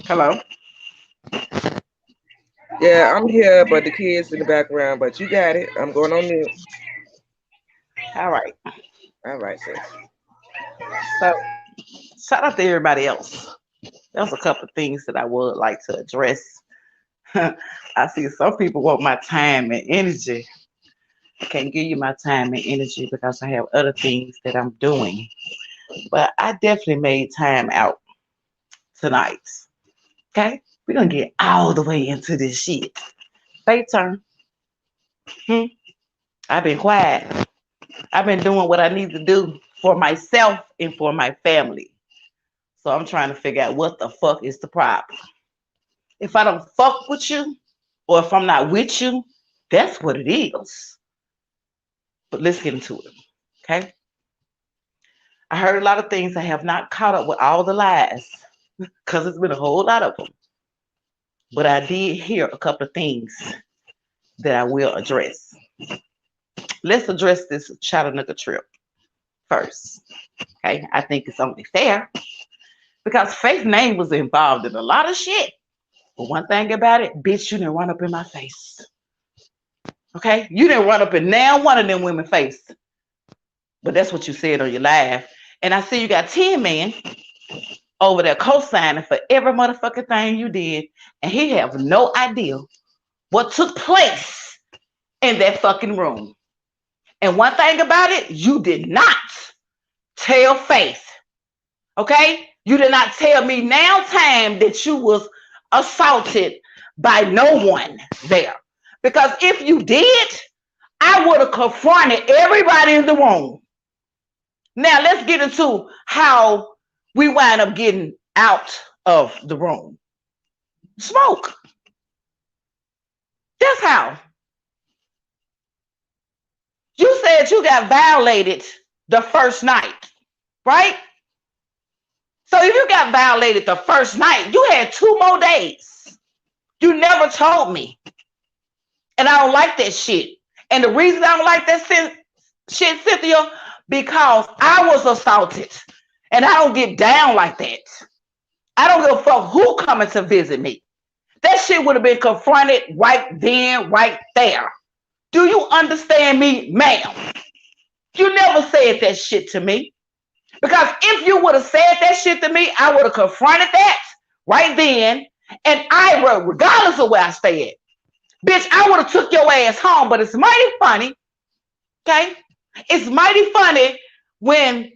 Hello. Yeah, I'm here, but the kids in the background. But you got it. I'm going on mute. All right. All right, sis. So shout out to everybody else. There's a couple of things that I would like to address. I see some people want my time and energy. I can't give you my time and energy because I have other things that I'm doing. But I definitely made time out tonight. Okay? We're gonna get all the way into this shit. Faith turn. Hmm? I've been quiet. I've been doing what I need to do for myself and for my family. So I'm trying to figure out what the fuck is the problem. If I don't fuck with you, or if I'm not with you, that's what it is. But let's get into it. Okay? I heard a lot of things. I have not caught up with all the lies because it's been a whole lot of them. But I did hear a couple of things that I will address. Let's address this Chattanooga trip first. Okay? I think it's only fair because Faith name was involved in a lot of shit. But one thing about it, bitch, you didn't run up in my face. Okay? You didn't run up in now one of them women's face. But that's what you said on your live. And I see you got 10 men over there co-signing for every motherfucking thing you did. And he have no idea what took place in that fucking room. And one thing about it, you did not tell Faith. Okay? You did not tell me now time that you was assaulted by no one there. Because if you did, I would have confronted everybody in the room. Now let's get into how we wind up getting out of the room. Smoke. That's how. You said you got violated the first night, right? So if you got violated the first night, you had 2 more days. You never told me. And I don't like that shit. And the reason I don't like that shit, Cynthia, because I was assaulted. And I don't get down like that. I don't give a fuck who coming to visit me. That shit would have been confronted right then, right there. Do you understand me, ma'am? You never said that shit to me. Because if you would have said that shit to me, I would have confronted that right then. And I would, regardless of where I stayed, bitch, I would have took your ass home. But it's mighty funny, okay? It's mighty funny when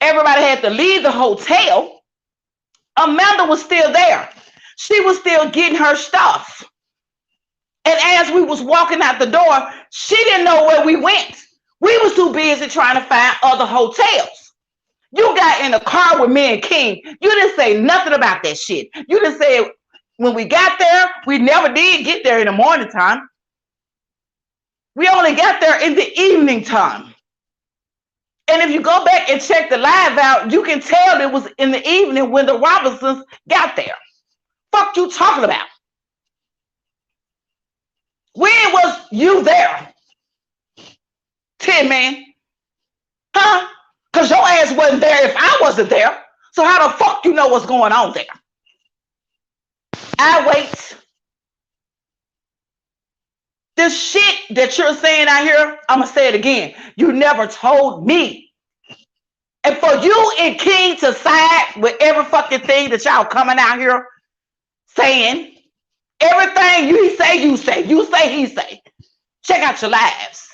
everybody had to leave the hotel. Amanda was still there. She was still getting her stuff. And as we was walking out the door, she didn't know where we went. We was too busy trying to find other hotels. You got in a car with me and King. You didn't say nothing about that shit. You didn't say when we got there, we never did get there in the morning time. We only got there in the evening time. And if you go back and check the live out, you can tell it was in the evening when the Robinsons got there. Fuck you talking about? When was you there? 10 man. Huh? Because your ass wasn't there if I wasn't there. So how the fuck you know what's going on there? I wait. This shit that you're saying out here, I'm going to say it again. You never told me. And for you and King to side with every fucking thing that y'all coming out here saying, everything you say, you say. You say, he say. Check out your lives.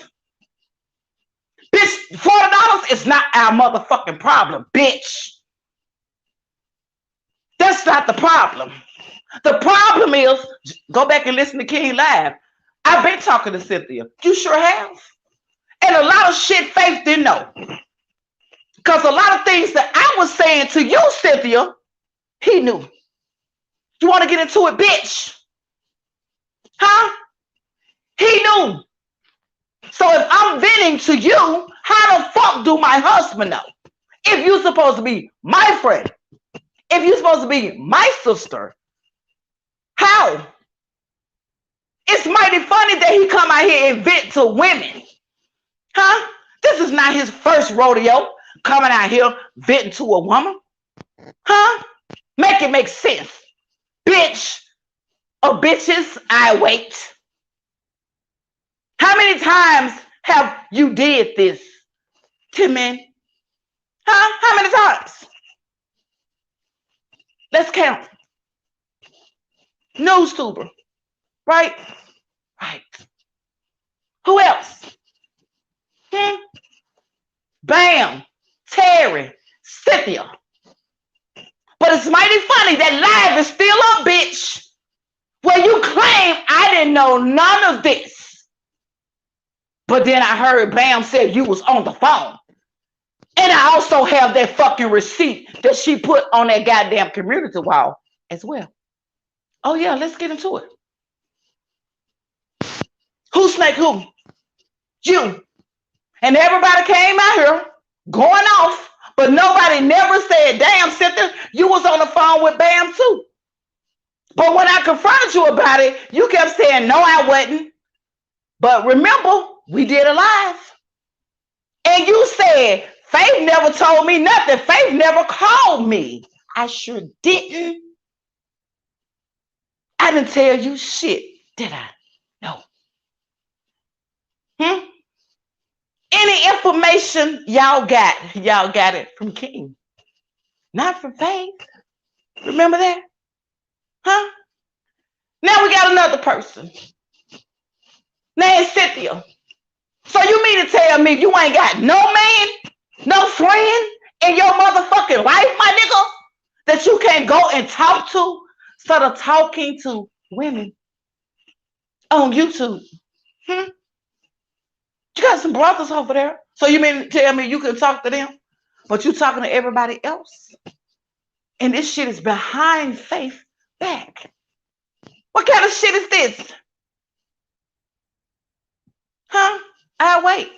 Bitch, $40 is not our motherfucking problem, bitch. That's not the problem. The problem is, go back and listen to King Live. I've been talking to Cynthia. You sure have. And a lot of shit Faith didn't know. Because a lot of things that I was saying to you, Cynthia, he knew. You want to get into it, bitch? Huh? He knew. So if I'm venting to you, how the fuck do my husband know? If you're supposed to be my friend, if you're supposed to be my sister, how? It's mighty funny that he come out here and vent to women. Huh? This is not his first rodeo. coming out here venting to a woman? Huh? Make it make sense. Bitch or bitches, I wait. How many times have you did this to men? Huh? How many times? Let's count. NewsTuber, right? Right. Who else? Bam, Terry, Cynthia. But it's mighty funny that live is still up, bitch. Where you claim I didn't know none of this. But then I heard Bam said you was on the phone. And I also have that fucking receipt that she put on that goddamn community wall as well. Oh yeah, let's get into it. Who snaked who? You. And everybody came out here going off, but nobody never said, damn, Cynthia, you was on the phone with Bam too. But when I confronted you about it, you kept saying, no, I wasn't. But remember, we did a live. And you said, Faith never told me nothing. Faith never called me. I sure didn't. I didn't tell you shit, did I? No. Any information y'all got it from King, not from Faith. Remember that? Huh? Now we got another person named Cynthia. So you mean to tell me you ain't got no man, no friend in your motherfucking life, my nigga, that you can't go and talk to instead of talking to women on YouTube? You got some brothers over there. So you mean to tell me you can talk to them, but you talking to everybody else? And this shit is behind Faith back. What kind of shit is this? Huh? I wait.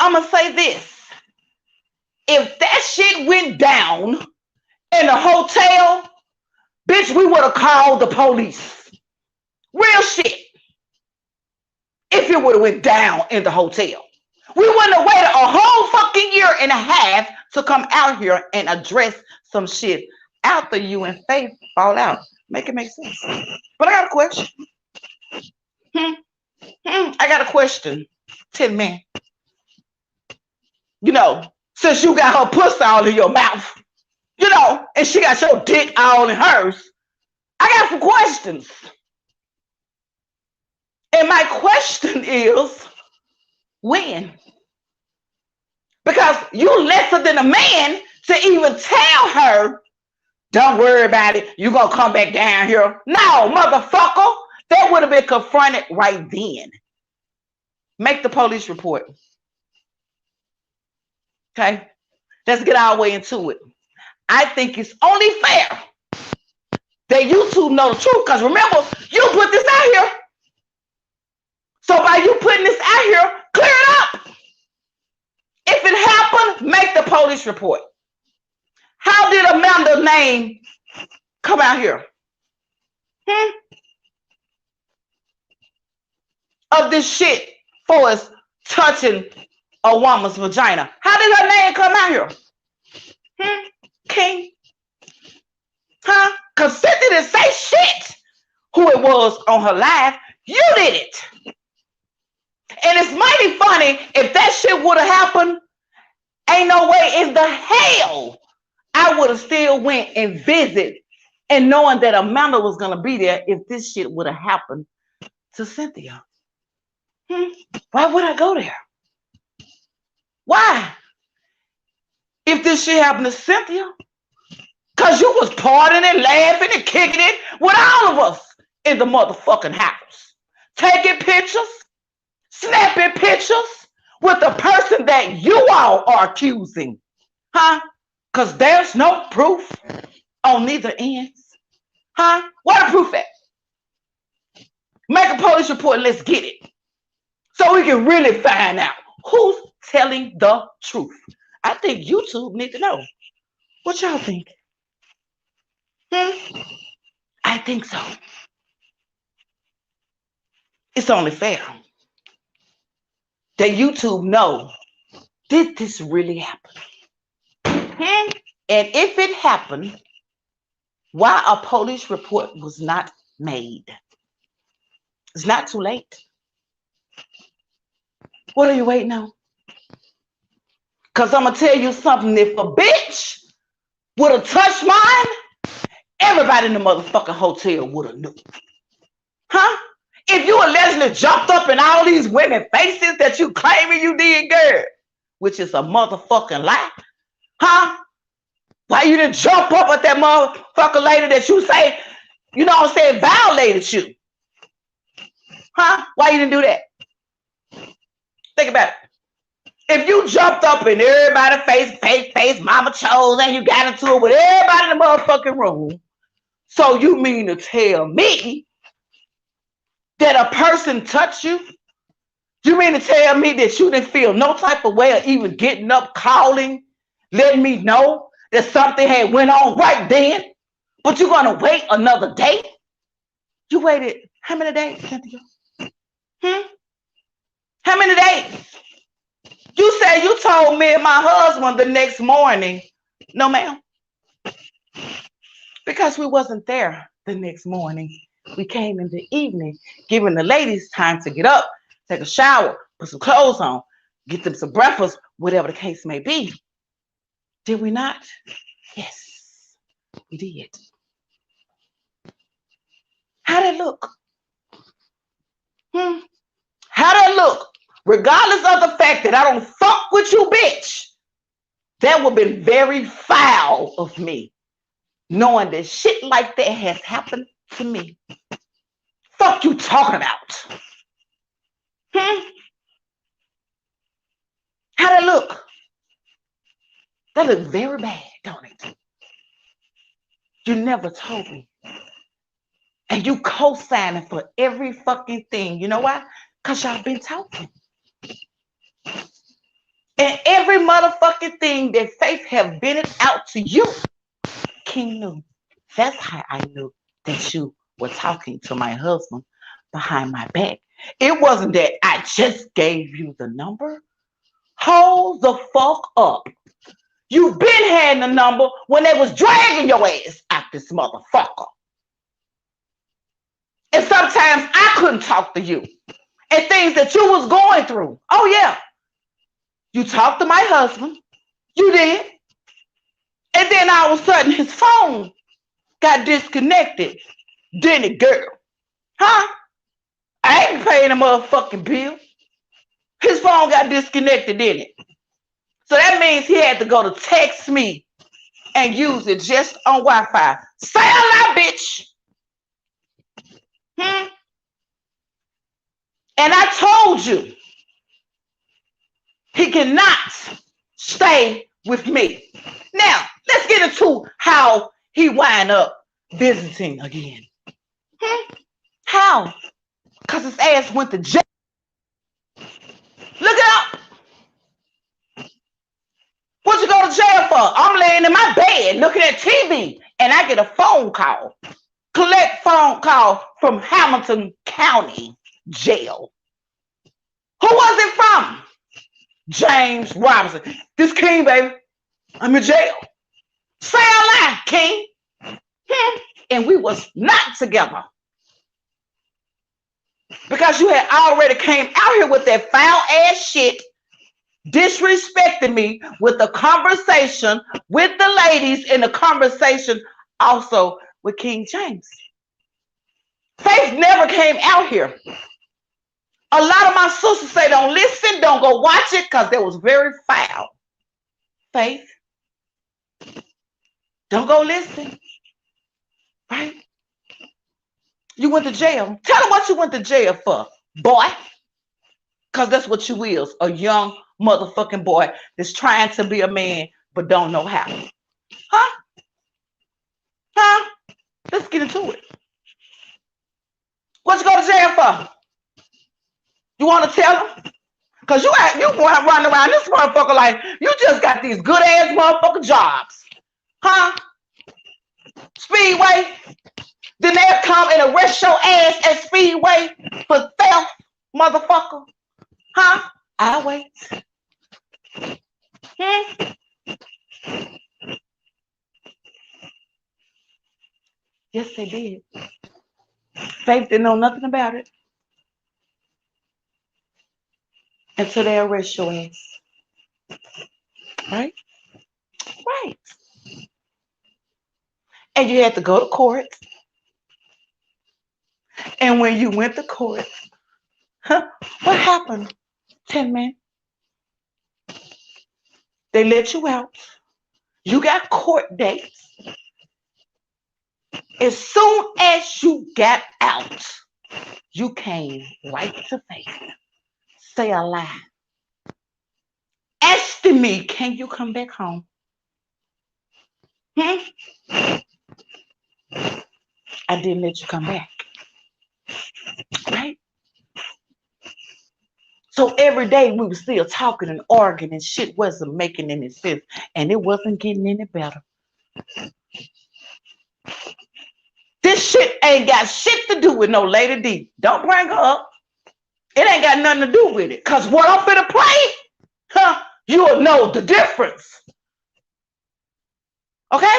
I'ma say this. If that shit went down in the hotel, bitch, we would have called the police. Real shit. If it would have went down in the hotel. We wouldn't have waited a whole fucking year and a half to come out here and address some shit after you and Faith fall out. Make it make sense. But I got a question. I got a question. Tin Man. You know, since you got her pussy all in your mouth, you know, and she got your dick all in hers, I got some questions. And my question is, when? Because you lesser than a man to even tell her, don't worry about it, you gonna come back down here. No, motherfucker, that would have been confronted right then. Make the police report. Okay, let's get our way into it. I think it's only fair that YouTube know the truth, because remember, you put this out here. So by you putting this out here, clear it up. If it happened, make the police report. How did Amanda's name come out here? Of this shit for us touching a woman's vagina. How did her name come out here? King? Huh? Because Cynthia didn't say shit who it was on her live. You did it. And it's mighty funny, if that shit would have happened, ain't no way in the hell I would have still went and visited, and knowing that Amanda was going to be there if this shit would have happened to Cynthia. Why would I go there? Why? If this shit happened to Cynthia, because you was partying and laughing and kicking it with all of us in the motherfucking house. Taking pictures, snapping pictures with the person that you all are accusing. Huh? Because there's no proof on neither ends. Huh? Where the proof at? Make a police report and let's get it. So we can really find out who's telling the truth. I think YouTube need to know. What y'all think? I think so. It's only fair that YouTube know Did this really happen? Hmm? And if it happened, why a police report was not made? It's not too late. What are you waiting on? Because I'm going to tell you something. If a bitch would have touched mine, everybody in the motherfucking hotel would have knew. Huh? If you allegedly jumped up in all these women faces that you claiming you did, girl, which is a motherfucking lie, huh? Why you didn't jump up at that motherfucker lady that you say, you know what I'm saying, violated you? Huh? Why you didn't do that? Think about it. If you jumped up in everybody's face, mama chose, and you got into it with everybody in the motherfucking room, so you mean to tell me that a person touched you? You mean to tell me that you didn't feel no type of way of even getting up, calling, letting me know that something had went on right then? But you're going to wait another day? You waited how many days, Cynthia? How many days? You said you told me and my husband the next morning. No, ma'am. Because we wasn't there the next morning. We came in the evening, giving the ladies time to get up, take a shower, put some clothes on, get them some breakfast, whatever the case may be. Did we not? Yes, we did. How'd it look? How'd it look? Regardless of the fact that I don't fuck with you, bitch, that would have been very foul of me, knowing that shit like that has happened to me. Fuck you talking about? How'd it look? That looked very bad, don't it? You never told me. And you co-signing for every fucking thing. You know why? Because y'all been talking. And every motherfucking thing that Faith have been out to you, King knew. That's how I knew that you were talking to my husband behind my back. It wasn't that I just gave you the number. Hold the fuck up. You been had the number when they was dragging your ass out this motherfucker. And sometimes I couldn't talk to you. And things that you was going through. Oh yeah. You talked to my husband. You did. And then all of a sudden his phone got disconnected. Didn't it, girl? Huh? I ain't paying a motherfucking bill. His phone got disconnected, didn't it? So that means he had to go to text me and use it just on Wi-Fi. Say a lot, bitch. And I told you he cannot stay with me. Now, let's get into how he wind up visiting again. How? Because his ass went to jail. Look it up. What you go to jail for? I'm laying in my bed looking at TV and I get a phone call. Collect phone call from Hamilton County Jail. Who was it from? James Robinson. This King, baby. I'm in jail. Say a lie, King. And we was not together. Because you had already came out here with that foul ass shit, disrespecting me with the conversation with the ladies and the conversation also with King James. Faith never came out here. A lot of my sisters say don't listen, don't go watch it because it was very foul. Faith, don't go listen. Right? You went to jail. Tell them what you went to jail for, boy. Because that's what you is, a young motherfucking boy that's trying to be a man but don't know how. Huh? Huh? Let's get into it. What you go to jail for? You want to tell them? Because you want to run around this motherfucker like you just got these good ass motherfucking jobs. Huh? Speedway? Then they'll come and arrest your ass at Speedway for theft, motherfucker. Huh? I'll wait. Hmm? Yes, they did. Faith didn't know nothing about it until they arrest your ass. Right? Right. And you had to go to court. And when you went to court, huh, what happened, 10 man? They let you out. You got court dates. As soon as you got out, you came right to faith. Say a lie. Asking me, can you come back home? Hmm? I didn't let you come back. Right? So every day we were still talking and arguing and shit wasn't making any sense and it wasn't getting any better. This shit ain't got shit to do with no Lady D. Don't bring her up. It ain't got nothing to do with it. Cause what I'm finna play, huh, you'll know the difference. Okay?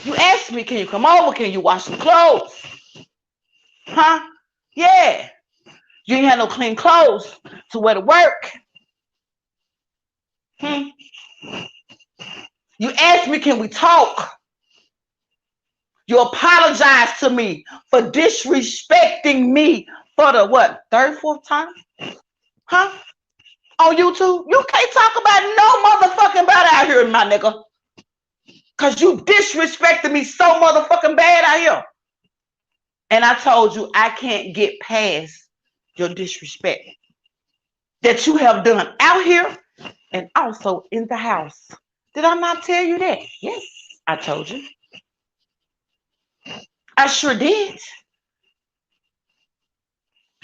You asked me, can you come over? Can you wash some clothes? Huh? Yeah. You ain't had no clean clothes to wear to work. Hmm? You asked me, can we talk? You apologize to me for disrespecting me for the what? Third, fourth time? Huh? On YouTube? You can't talk about no motherfucking bad out here, my nigga. Cause you disrespected me so motherfucking bad out here. And I told you I can't get past your disrespect that you have done out here and also in the house. Did I not tell you that? Yes, I told you. I sure did.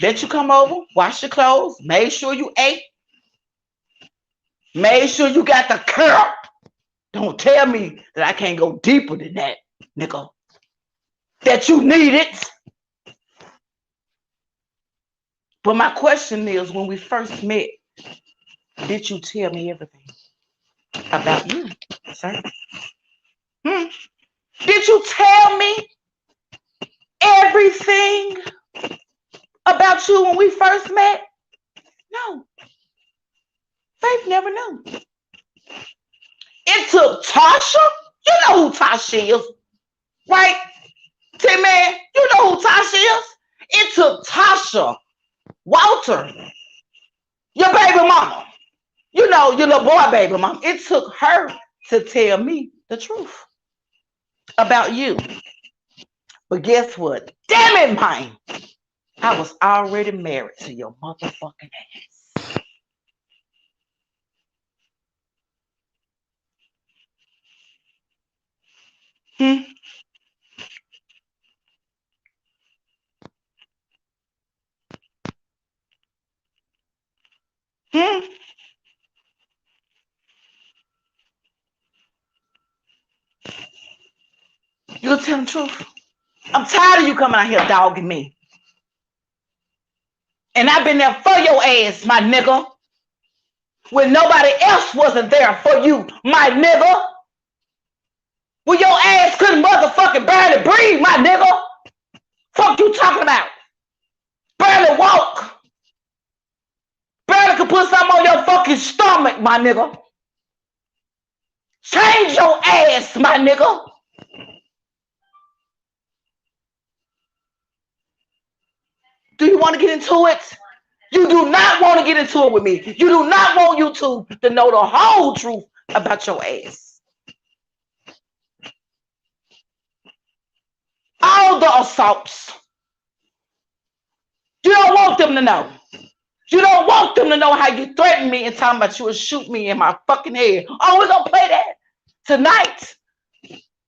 Let you come over, wash your clothes, made sure you ate, made sure you got the curl. Don't tell me that I can't go deeper than that, nigga. That you need it. But my question is, when we first met, did you tell me everything about you, sir? Hmm? Did you tell me everything about you when we first met? No. Faith never knew. It took Tasha. You know who Tasha is, right? T-Man, you know who Tasha is? It took Tasha, Walter, your baby mama. You know, your little boy baby mama. It took her to tell me the truth about you. But guess what? Damn it, mine. I was already married to your motherfucking ass. Hmm? Hmm? You gonna tell the truth? I'm tired of you coming out here dogging me. And I've been there for your ass, my nigga. When nobody else wasn't there for you, my nigga. When your ass couldn't motherfucking barely breathe, my nigga. Fuck you talking about? Barely walk. Barely could put something on your fucking stomach, my nigga. Change your ass, my nigga. Do you want to get into it? You do not want to get into it with me. You do not want YouTube to know the whole truth about your ass. All the assaults. You don't want them to know. You don't want them to know how you threatened me and talking about you would shoot me in my fucking head. Oh, we're going to play that tonight.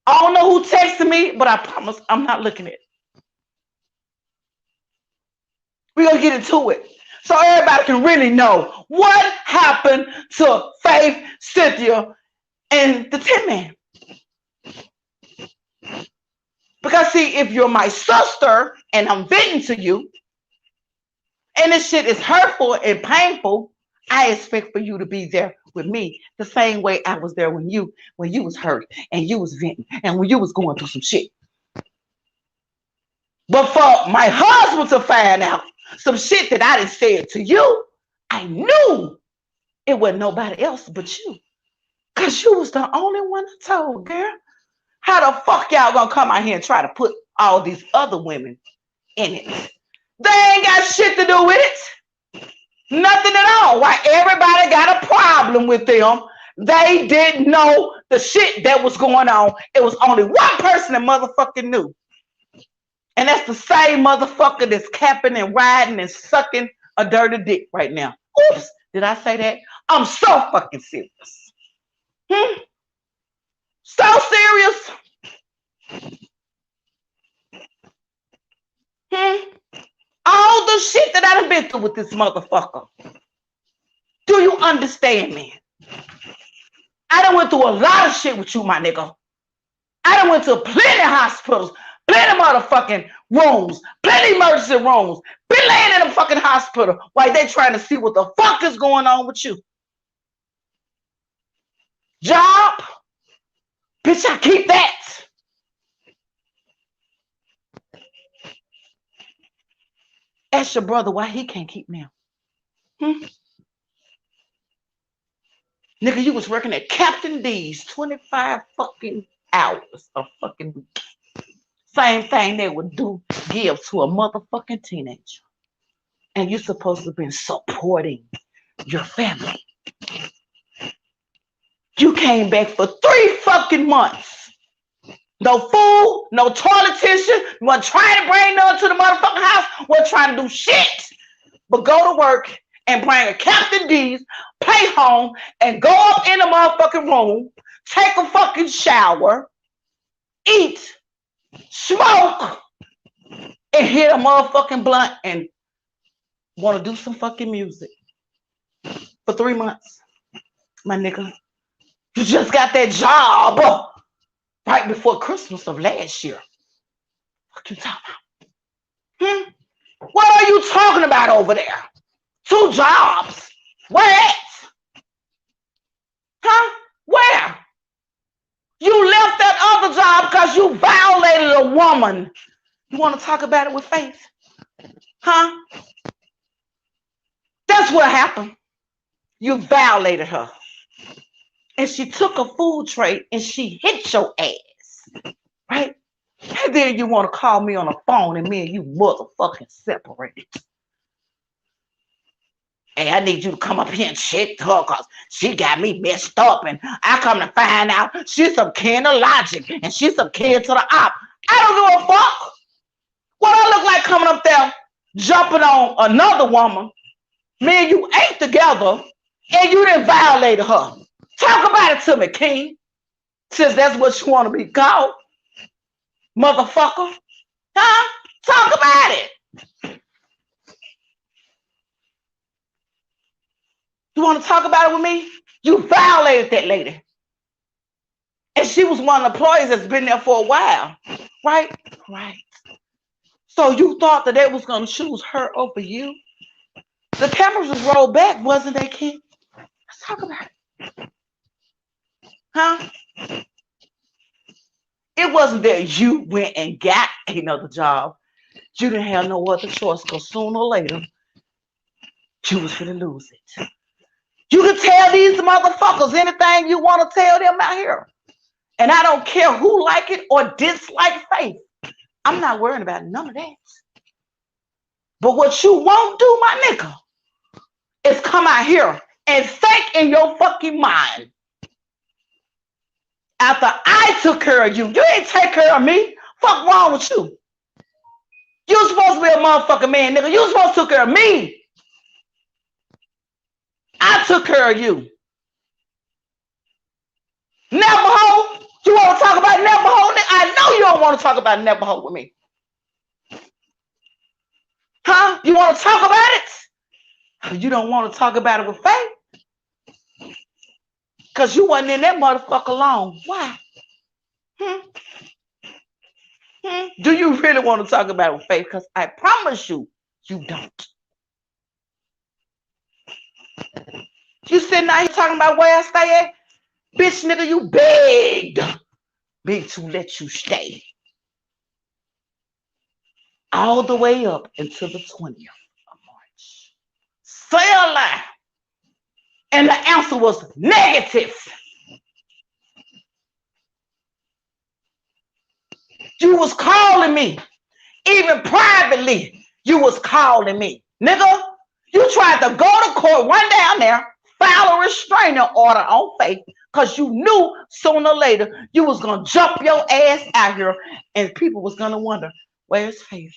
I don't know who texted me, but I promise I'm not looking at it. We're going to get into it so everybody can really know what happened to Faith, Cynthia, and the Tin Man. Because see, if you're my sister and I'm venting to you, and this shit is hurtful and painful, I expect for you to be there with me the same way I was there when you was hurt and you was venting and when you was going through some shit. But for my husband to find out some shit that I didn't say to you, I knew it wasn't nobody else but you. Cause you was the only one I told, girl. How the fuck y'all gonna come out here and try to put all these other women in it? They ain't got shit to do with it. Nothing at all. Why everybody got a problem with them? They didn't know the shit that was going on. It was only one person that motherfucking knew. And that's the same motherfucker that's capping and riding and sucking a dirty dick right now. Oops, did I say that? I'm so fucking serious. So serious. All the shit that I done been through with this motherfucker. Do you understand me? I done went through a lot of shit with you, my nigga. I done went to plenty hospitals, plenty motherfucking rooms, plenty emergency rooms, been laying in a fucking hospital while they trying to see what the fuck is going on with you. Job? Bitch, I keep that. Ask your brother why he can't keep now. Nigga, you was working at Captain D's 25 fucking hours a fucking week. Same thing they would give to a motherfucking teenager. And you're supposed to be supporting your family. You came back for 3 fucking months. No food, no toilet tissue. You weren't trying to bring none to the motherfucking house. Wasn't trying to do shit but go to work and bring a Captain D's, pay home, and go up in the motherfucking room, take a fucking shower, eat, smoke, and hit a motherfucking blunt and want to do some fucking music for 3 months. My nigga, you just got that job right before Christmas of last year. What you talking about? What are you talking about over there? 2 jobs. Where at? Huh? Where? You left that other job because you violated a woman. You want to talk about it with faith? Huh? That's what happened. You violated her. And she took a food tray and she hit your ass. Right? And then you want to call me on the phone and me and you motherfucking separated. Hey, I need you to come up here and check her because she got me messed up. And I come to find out she's some kin of logic and she's some kin to the op. I don't give a fuck. What I look like coming up there jumping on another woman. Me and you ain't together and you didn't violate her. Talk about it to me, King. Since that's what you want to be called. Motherfucker. Huh? Talk about it. You want to talk about it with me? You violated that lady. And she was one of the employees that's been there for a while. Right? Right. So you thought that they was going to choose her over you? The cameras was rolled back, wasn't they, King? Let's talk about it. Huh? It wasn't that you went and got another job. You didn't have no other choice because sooner or later, you was going to lose it. You can tell these motherfuckers anything you want to tell them out here. And I don't care who like it or dislike Faith. I'm not worrying about none of that. But what you won't do, my nigga, is come out here and think in your fucking mind. After I took care of you, you ain't take care of me. Fuck wrong with you? You supposed to be a motherfucking man, nigga. You supposed to take care of me. I took care of you. Navajo? You want to talk about Navajo? I know you don't want to talk about Navajo with me. Huh? You want to talk about it? You don't want to talk about it with Faith? Because you wasn't in that motherfucker long. Why? Do you really want to talk about it with Faith? Because I promise you, you don't. You sitting out here talking about where I stay at? Bitch, nigga, you begged me to let you stay. All the way up until the 20th of March. Say a lie. And the answer was negative. You was calling me. Even privately, you was calling me. Nigga, you tried to go to court, run down there, file a restraining order on Faith, because you knew sooner or later you was going to jump your ass out here and people was going to wonder, where's Faith?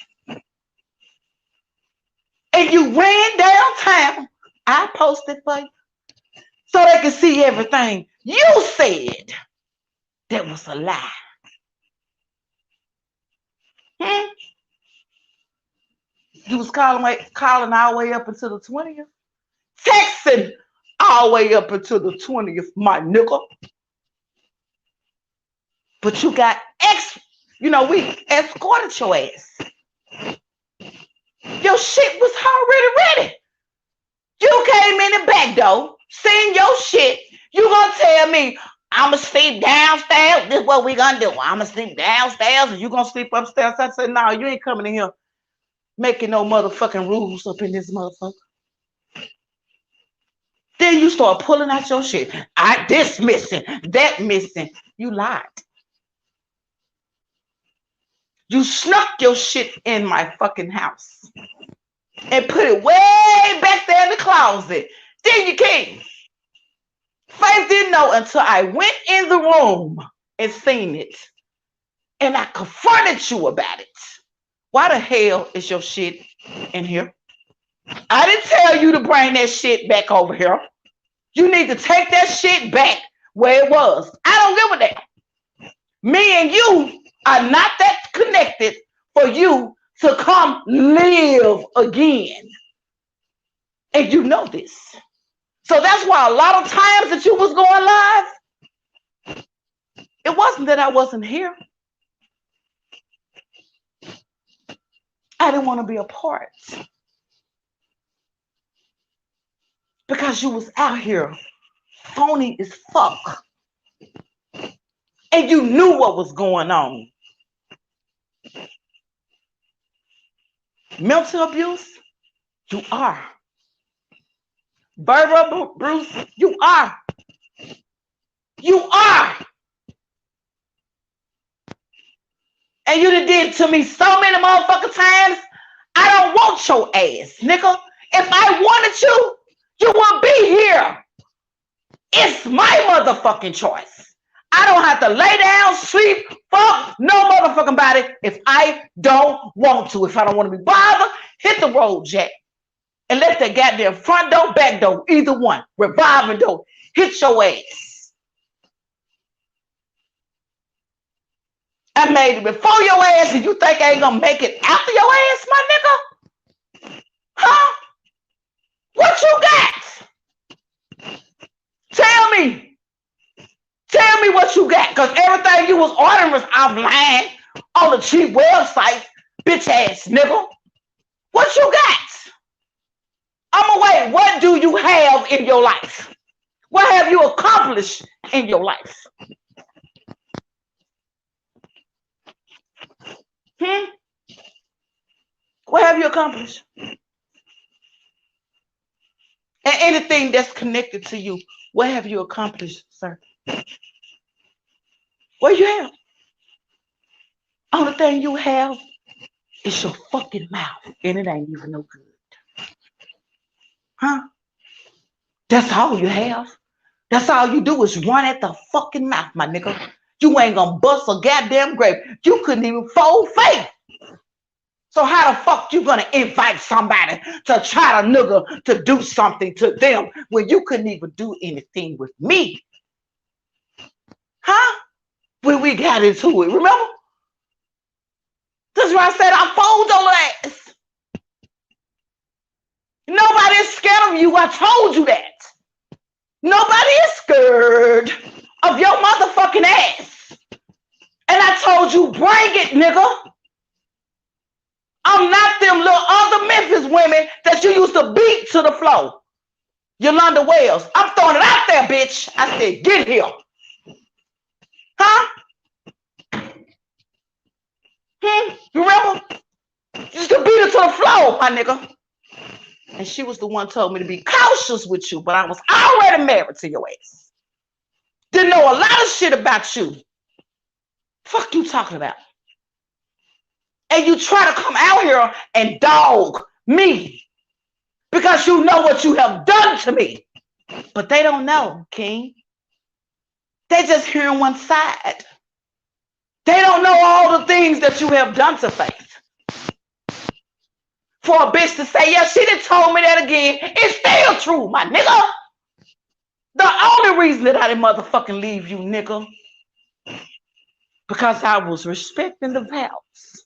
And you ran downtown. I posted for you so they could see everything you said that was a lie. You was calling all the way up until the 20th. Texting all the way up until the 20th, my nigga. But you got we escorted your ass. Your shit was already ready. You came in the back door, seeing your shit. You gonna tell me, I'ma sleep downstairs? This is what we gonna do. I'ma sleep downstairs and you gonna sleep upstairs. I said, no, you ain't coming in here making no motherfucking rules up in this motherfucker. Then you start pulling out your shit. This missing, that missing. You lied. You snuck your shit in my fucking house and put it way back there in the closet. Then you came. Faith didn't know until I went in the room and seen it. And I confronted you about it. Why the hell is your shit in here? I didn't tell you to bring that shit back over here. You need to take that shit back where it was. I don't give a damn. Me and you are not that connected for you to come live again. And you know this. So that's why a lot of times that you was going live, it wasn't that I wasn't here. I didn't want to be a part. Because you was out here phony as fuck. And you knew what was going on. Mental abuse, you are. Verbal abuse, you are. You are. And you done did it to me so many motherfucking times. I don't want your ass, nigga. If I wanted you, you wouldn't be here. It's my motherfucking choice. I don't have to lay down, sleep, fuck no motherfucking body if I don't want to. If I don't want to be bothered, hit the road, Jack. And let that goddamn front door, back door, either one, revolving door, hit your ass. I made it before your ass and you think I ain't gonna make it after your ass, my nigga? Huh? What you got? Tell me. Tell me what you got, because everything you was ordering was offline on the cheap website, bitch ass nigga. What you got? I'ma wait. What do you have in your life? What have you accomplished in your life? What have you accomplished? And anything that's connected to you, what have you accomplished, sir? What you have? Only thing you have is your fucking mouth, and it ain't even no good. Huh? That's all you have. That's all you do is run at the fucking mouth, my nigga. You ain't gonna bust a goddamn grape. You couldn't even fold Faith. So how the fuck you gonna invite somebody to try to nigga to do something to them when you couldn't even do anything with me? Huh? When we got into it, remember? This is why I said I fold your ass. Nobody is scared of you. I told you that. Nobody is scared of your motherfucking ass. And I told you, bring it, nigga. I'm not them little other Memphis women that you used to beat to the floor. Yolanda Wells. I'm throwing it out there, bitch. I said, get here. Huh? You remember? You used to beat her to the floor, my nigga. And she was the one who told me to be cautious with you, but I was already married to your ass. Didn't know a lot of shit about you. Fuck you talking about? And you try to come out here and dog me because you know what you have done to me. But they don't know, King. They just hearing one side. They don't know all the things that you have done to Faith. For a bitch to say, yeah, she done told me that again, it's still true, my nigga. The only reason that I didn't motherfucking leave you, nigga, because I was respecting the vows.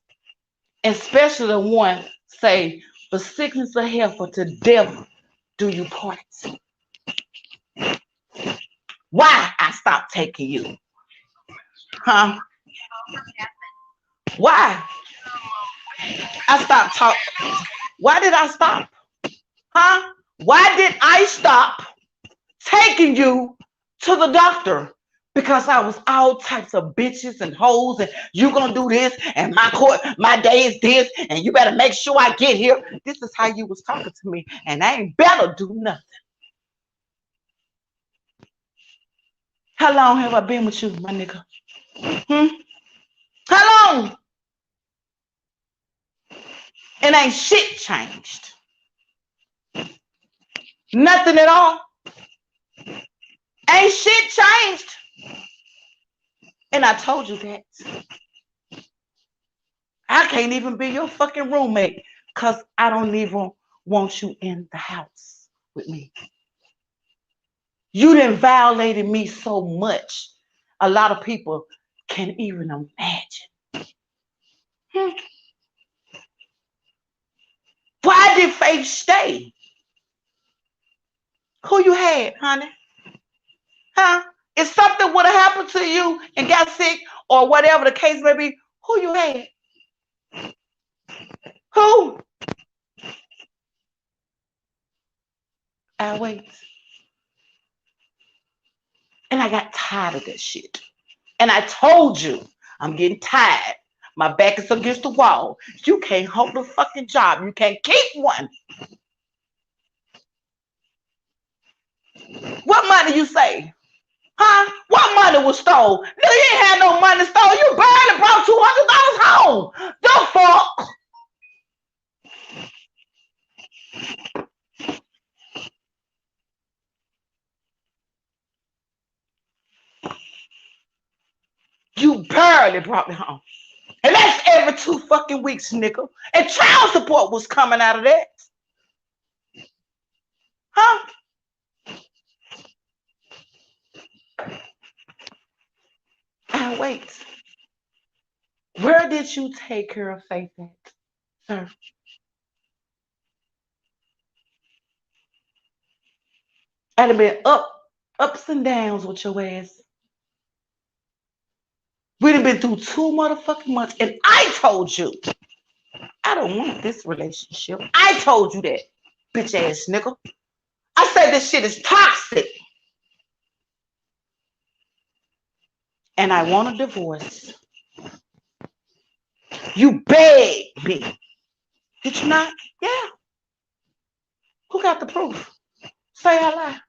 Especially the one say, for sickness or health or to death do you part. Why I stopped taking you? Huh? Why? I stopped talking. Why did I stop? Huh? Why did I stop taking you to the doctor? Because I was all types of bitches and hoes, and you gonna do this, and my day is this, and you better make sure I get here. This is how you was talking to me, and I ain't better do nothing. How long have I been with you, my nigga? How long? And ain't shit changed. Nothing at all. Ain't shit changed. And I told you that. I can't even be your fucking roommate because I don't even want you in the house with me. You done violated me so much. A lot of people can't even imagine. Why did Faith stay? Who you had, honey? Huh? If something would have happened to you and got sick or whatever the case may be, who you had? Who? I wait. And I got tired of that shit. And I told you, I'm getting tired. My back is against the wall. You can't hold a fucking job. You can't keep one. What money you say? Huh? What money was stolen? No, you ain't had no money stolen. You barely brought $200 home. The fuck? You barely brought me home. And that's every 2 fucking weeks, nigga. And child support was coming out of that. Huh? I wait. Where did you take care of Faith at, sir? I'd have been ups and downs with your ass. We'd have been through 2 motherfucking months, and I told you, I don't want this relationship. I told you that, bitch ass nigga. I said this shit is toxic. And I want a divorce. You begged me. Did you not? Yeah. Who got the proof? Say I lie.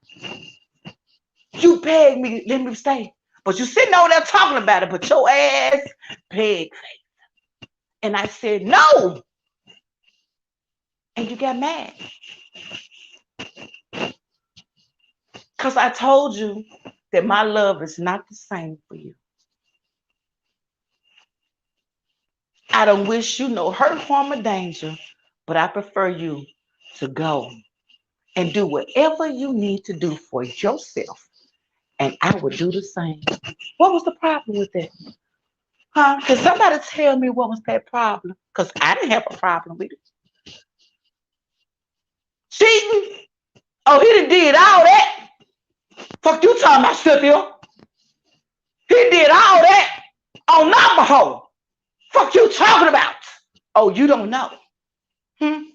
You begged me, let me stay. But you sitting over there talking about it, but your ass begged Faith. And I said no. And you got mad. Because I told you that my love is not the same for you. I don't wish you no hurt, harm, or danger, but I prefer you to go and do whatever you need to do for yourself. And I would do the same. What was the problem with that? Huh? Can somebody tell me what was that problem? Because I didn't have a problem with it. Cheating? Oh, he did all that. Fuck you talking about, Cynthia. He did all that on Navajo. Fuck you talking about. Oh, you don't know. You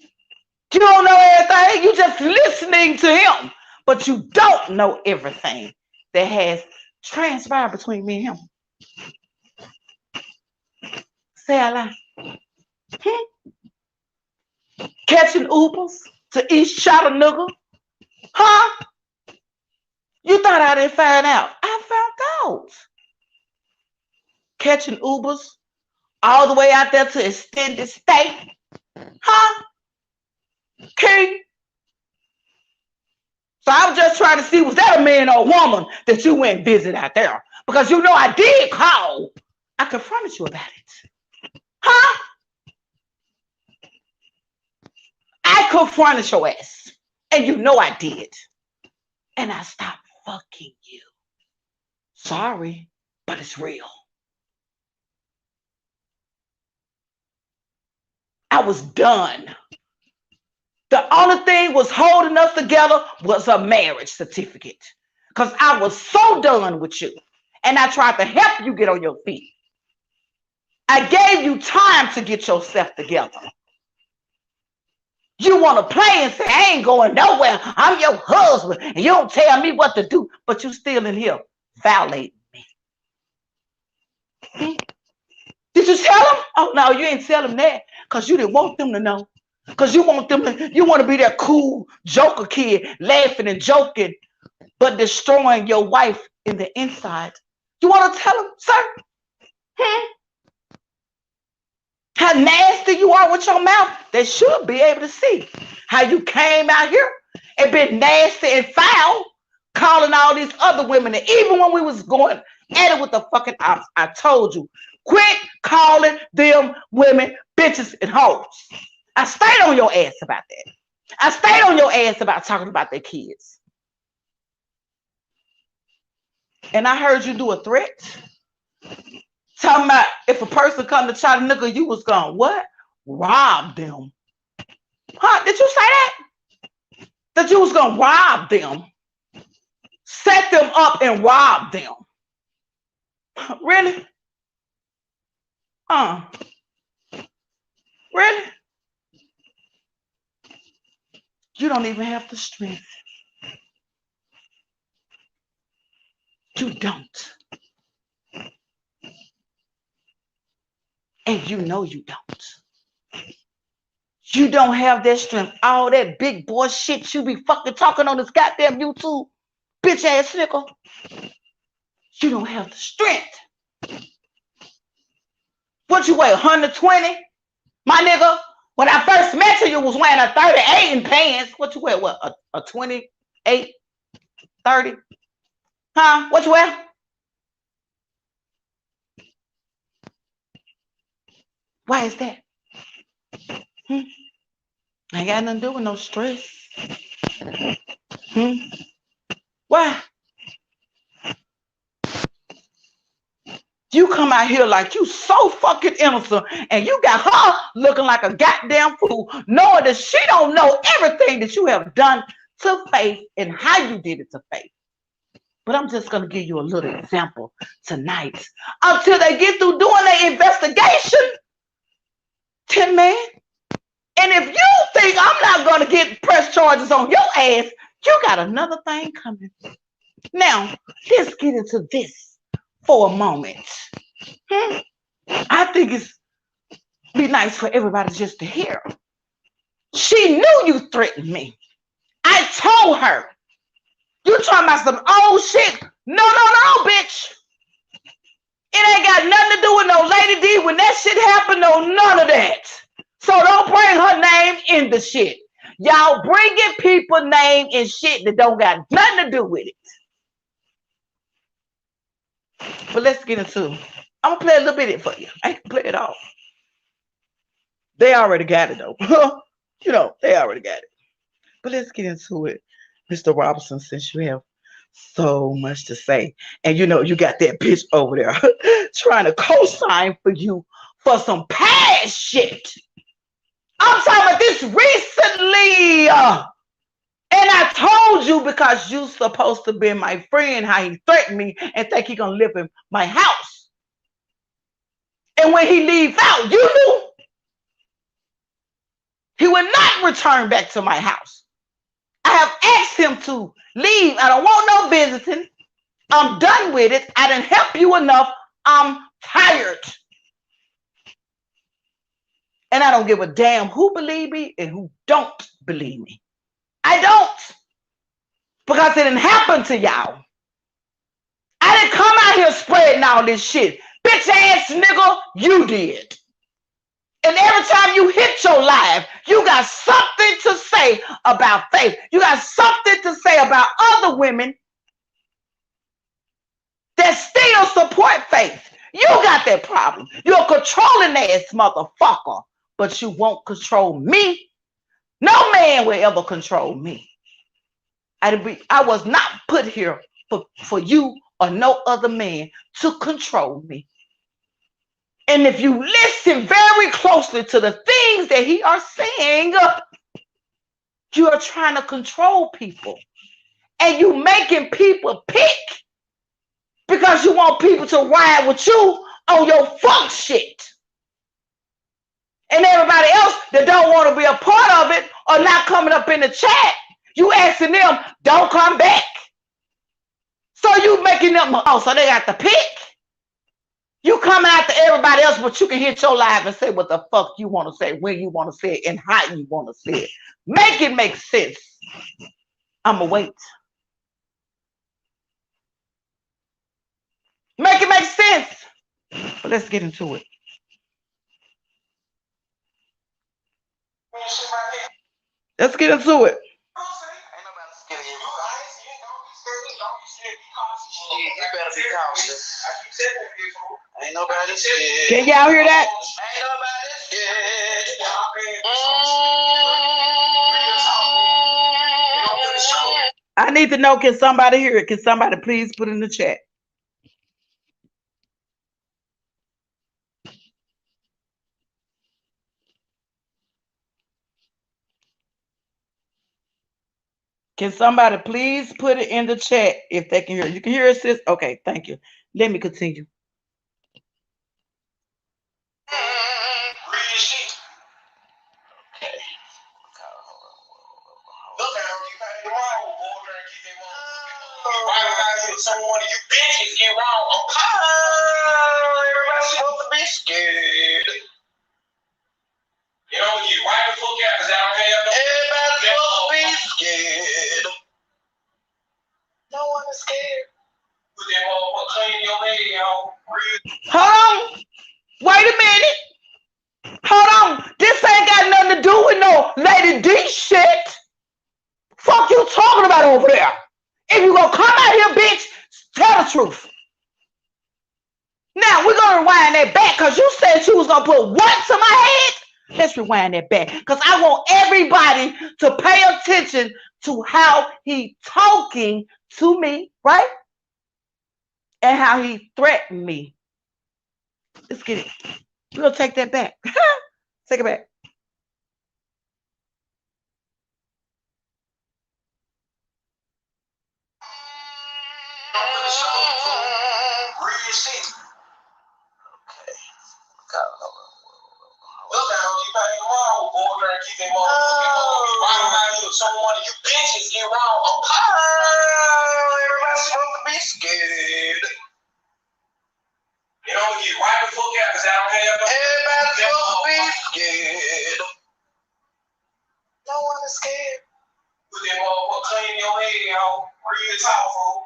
don't know everything. You just listening to him. but you don't know everything that has transpired between me and him. Say I lie. Catching Ubers to East Chattanooga. Huh? You thought I didn't find out. I found out. Catching Ubers all the way out there to extended stay. Huh? King? So I was just trying to see, was that a man or a woman that you went and visit out there? Because you know I did call. I confronted you about it. Huh? I confronted your ass. And you know I did. And I stopped fucking you. Sorry, but it's real. I was done. The only thing was holding us together was a marriage certificate. Because I was so done with you. And I tried to help you get on your feet. I gave you time to get yourself together. You want to play and say, I ain't going nowhere. I'm your husband. And you don't tell me what to do. But you still in here violating me. Did you tell them? Oh, no, you ain't tell them that. Because you didn't want them to know. Because you want to be that cool joker kid, laughing and joking, but destroying your wife in the inside. You want to tell them, sir? How nasty you are with your mouth? They should be able to see how you came out here and been nasty and foul, calling all these other women. And even when we was going at it with the fucking ops, I told you, quit calling them women bitches and hoes. I stayed on your ass about that. I stayed on your ass about talking about their kids. And I heard you do a threat. Talking about if a person come to Chattanooga, you was gonna what? Rob them. Huh? Did you say that? That you was gonna rob them. Set them up and rob them. Really? Really? You don't even have the strength. You don't. And you know you don't. You don't have that strength. All that big boy shit you be fucking talking on this goddamn YouTube, bitch ass nigga. You don't have the strength. What you weigh, 120? My nigga, when I first met you, you was wearing a 38 in pants. What you wear? What, a 28, 30? Huh? What you wear? Why is that? Ain't got nothing to do with no stress. Why? You come out here like you so fucking innocent and you got her looking like a goddamn fool, knowing that she don't know everything that you have done to Faith and how you did it to Faith. But I'm just going to give you a little example tonight until they get through doing their investigation. 10 man. And if you think I'm not going to get press charges on your ass, you got another thing coming. Now, let's get into this for a moment. I think it's be nice for everybody just to hear. She knew you threatened me. I told her. You talking about some old shit? No, bitch. It ain't got nothing to do with no Lady D. When that shit happened, no, none of that. So don't bring her name in the shit. Y'all bringing people name in shit that don't got nothing to do with it. But let's get into it. I'm gonna play a little bit of it for you. I ain't gonna play it all. They already got it though. You know, they already got it. But let's get into it, Mr. Robinson, since you have so much to say. And you know, you got that bitch over there trying to co-sign for you for some past shit. I'm talking about this recently. And I told you because you supposed to be my friend, how he threatened me and think he gonna live in my house. And when he leave out, you knew he would not return back to my house. I have asked him to leave. I don't want no visiting. I'm done with it. I didn't help you enough. I'm tired. And I don't give a damn who believe me and who don't believe me. I don't. Because it didn't happen to y'all. I didn't come out here spreading all this shit. Bitch ass nigga, you did. And every time you hit your live, you got something to say about faith. You got something to say about other women that still support faith. You got that problem. You're a controlling ass motherfucker, but you won't control me. No man will ever control me. I was not put here for you or no other man to control me. And if you listen very closely to the things that he are saying, you are trying to control people. And you making people pick because you want people to ride with you on your fuck shit. And everybody else that don't want to be a part of it or not coming up in the chat, you asking them, don't come back. So you making them, oh, so they got to pick. You coming after everybody else, but you can hit your live and say what the fuck you want to say, when you want to say it, and how you want to say it. Make it make sense. I'ma wait. Make it make sense. But let's get into it. Let's get into it. You better be cautious. Ain't nobody scared. Can y'all hear that? Ain't nobody scared. I need to know, can somebody hear it? Can somebody please put in the chat? Can somebody please put it in the chat if they can hear it? You can hear it, sis? Okay, thank you. Let me continue. Someone you bitches get wrong. Everybody's supposed to be scared. You know, you right the fuck out because I don't pay up. Everybody's supposed to be scared. No one is scared. Put that motherfucker clean your head on. Hold on. Wait a minute. Hold on. This ain't got nothing to do with no Lady D shit. Fuck you talking about over there. If you gonna come out here, bitch, tell the truth. Now we're gonna rewind that back because you said you was gonna put what to my head. Let's rewind that back because I want everybody to pay attention to how he talking to me, right? And how he threatened me. Let's get it. We're gonna take that back. Take it back. Someone you bitches get wrong. Everybody's supposed to be scared. You know, you right the fuck out because I don't have no. Everybody's supposed to be scared. No one is scared. Put that motherfucker clean your head on, real talk, fool.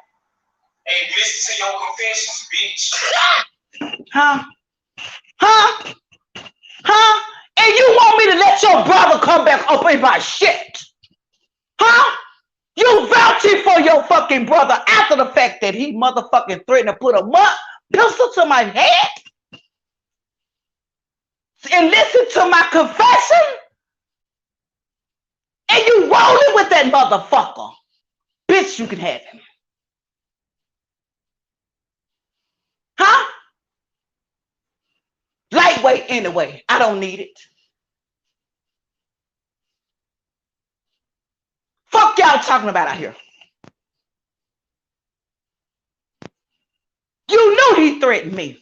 And listen to your confessions, bitch. Huh? Huh? Huh? And you want me to let your brother come back up in my shit? Huh? You vouching for your fucking brother after the fact that he motherfucking threatened to put a pistol to my head? And listen to my confession? And you rolling with that motherfucker? Bitch, you can have him. Huh? Lightweight anyway. I don't need it. Fuck y'all talking about out here. You knew he threatened me.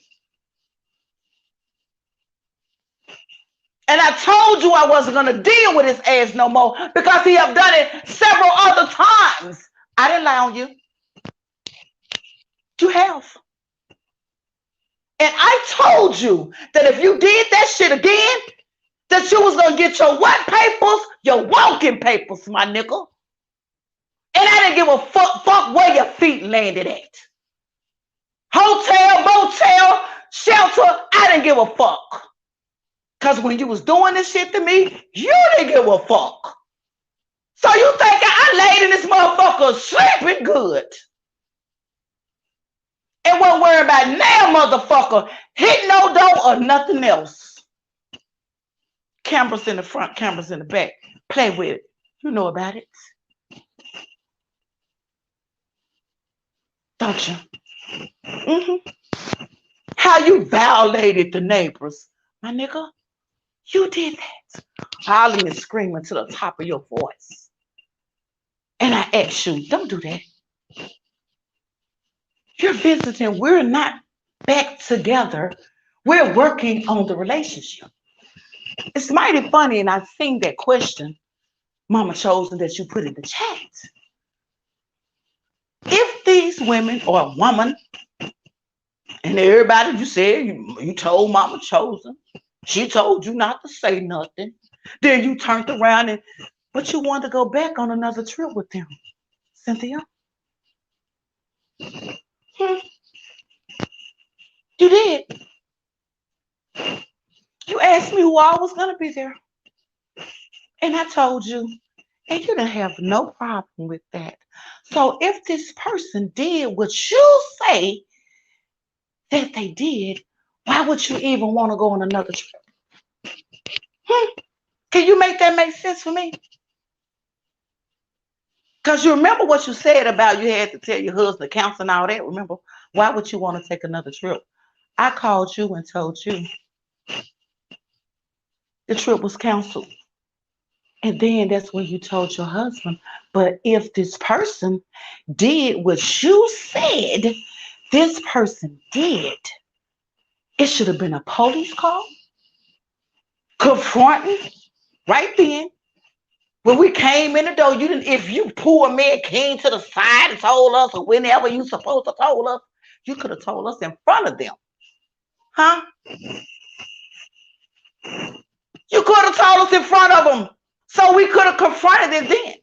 And I told you I wasn't going to deal with his ass no more because he have done it several other times. I didn't lie on you. You have. And I told you that if you did that shit again, that you was going to get your what papers? Your walking papers, my nigga. And I didn't give a fuck where your feet landed at. Hotel, motel, shelter, I didn't give a fuck. Because when you was doing this shit to me, you didn't give a fuck. So you think I laid in this motherfucker sleeping good. And wasn't worried about now, motherfucker, hitting no door or nothing else. Cameras in the front, cameras in the back. Play with it. You know about it. Don't you? Mm-hmm. How you violated the neighbors. My nigga, you did that. Hollering and screaming to the top of your voice. And I asked you, don't do that. You're visiting. We're not back together. We're working on the relationship. It's mighty funny, and I've seen that question, Mama Chosen, that you put in the chat. If these women or a woman, and everybody you said, you told Mama Chosen, she told you not to say nothing. Then you turned around but you wanted to go back on another trip with them, Cynthia. You did. You asked me who all was going to be there. And I told you. And you didn't have no problem with that. So if this person did what you say that they did, why would you even want to go on another trip? Can you make that make sense for me? Because you remember what you said about you had to tell your husband, counsel and all that. Remember, why would you want to take another trip? I called you and told you the trip was canceled. And then that's when you told your husband, but if this person did what you said this person did, it should have been a police call, confronting right then. When we came in the door, you didn't, if you poor man came to the side and told us, or whenever you supposed to told us, you could have told us in front of them. Huh? You could have told us in front of them. So we could have confronted it then.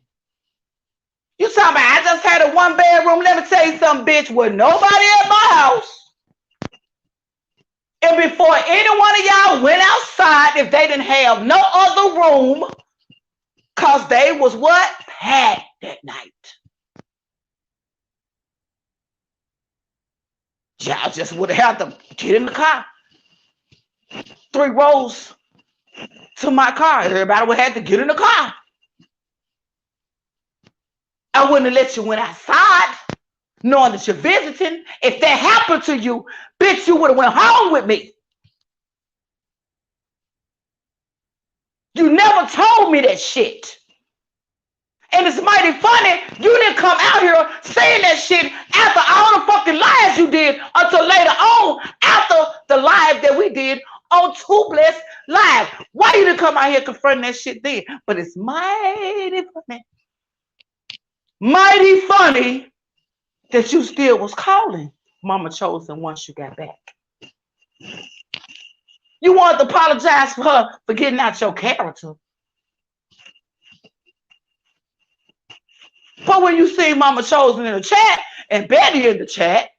You talking about, I just had a one bedroom. Let me tell you something, bitch, with nobody at my house. And before any one of y'all went outside, if they didn't have no other room, because they was what? Packed that night. Y'all just would have had to get in the car. 3 rows to my car. Everybody would have to get in the car. I wouldn't have let you went outside knowing that you're visiting. If that happened to you, bitch, you would have went home with me. You never told me that shit. And it's mighty funny, you didn't come out here saying that shit after all the fucking lives you did until later on, after the live that we did on Two Blessed Live. Why you didn't come out here confronting that shit then? But it's mighty funny. Mighty funny that you still was calling Mama Chosen once you got back. You wanted to apologize for her for getting out your character. But when you see Mama Chosen in the chat and Betty in the chat,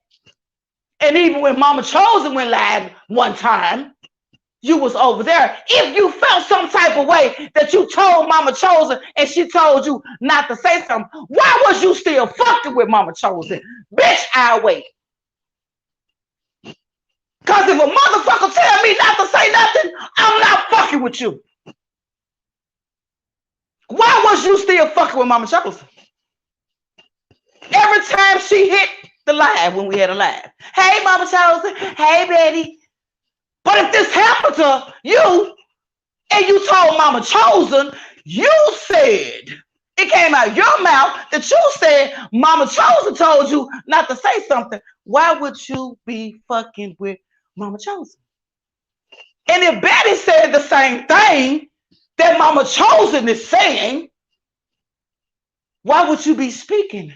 and even when Mama Chosen went live one time, you was over there. If you felt some type of way that you told Mama Chosen and she told you not to say something, why was you still fucking with Mama Chosen? Bitch, I'll wait. Because if a motherfucker tell me not to say nothing, I'm not fucking with you. Why was you still fucking with Mama Chosen? Every time she hit the live when we had a live. Hey, Mama Chosen. Hey, Betty. But if this happened to you and you told Mama Chosen, you said, it came out your mouth that you said Mama Chosen told you not to say something. Why would you be fucking with Mama Chosen? And if Betty said the same thing that Mama Chosen is saying, why would you be speaking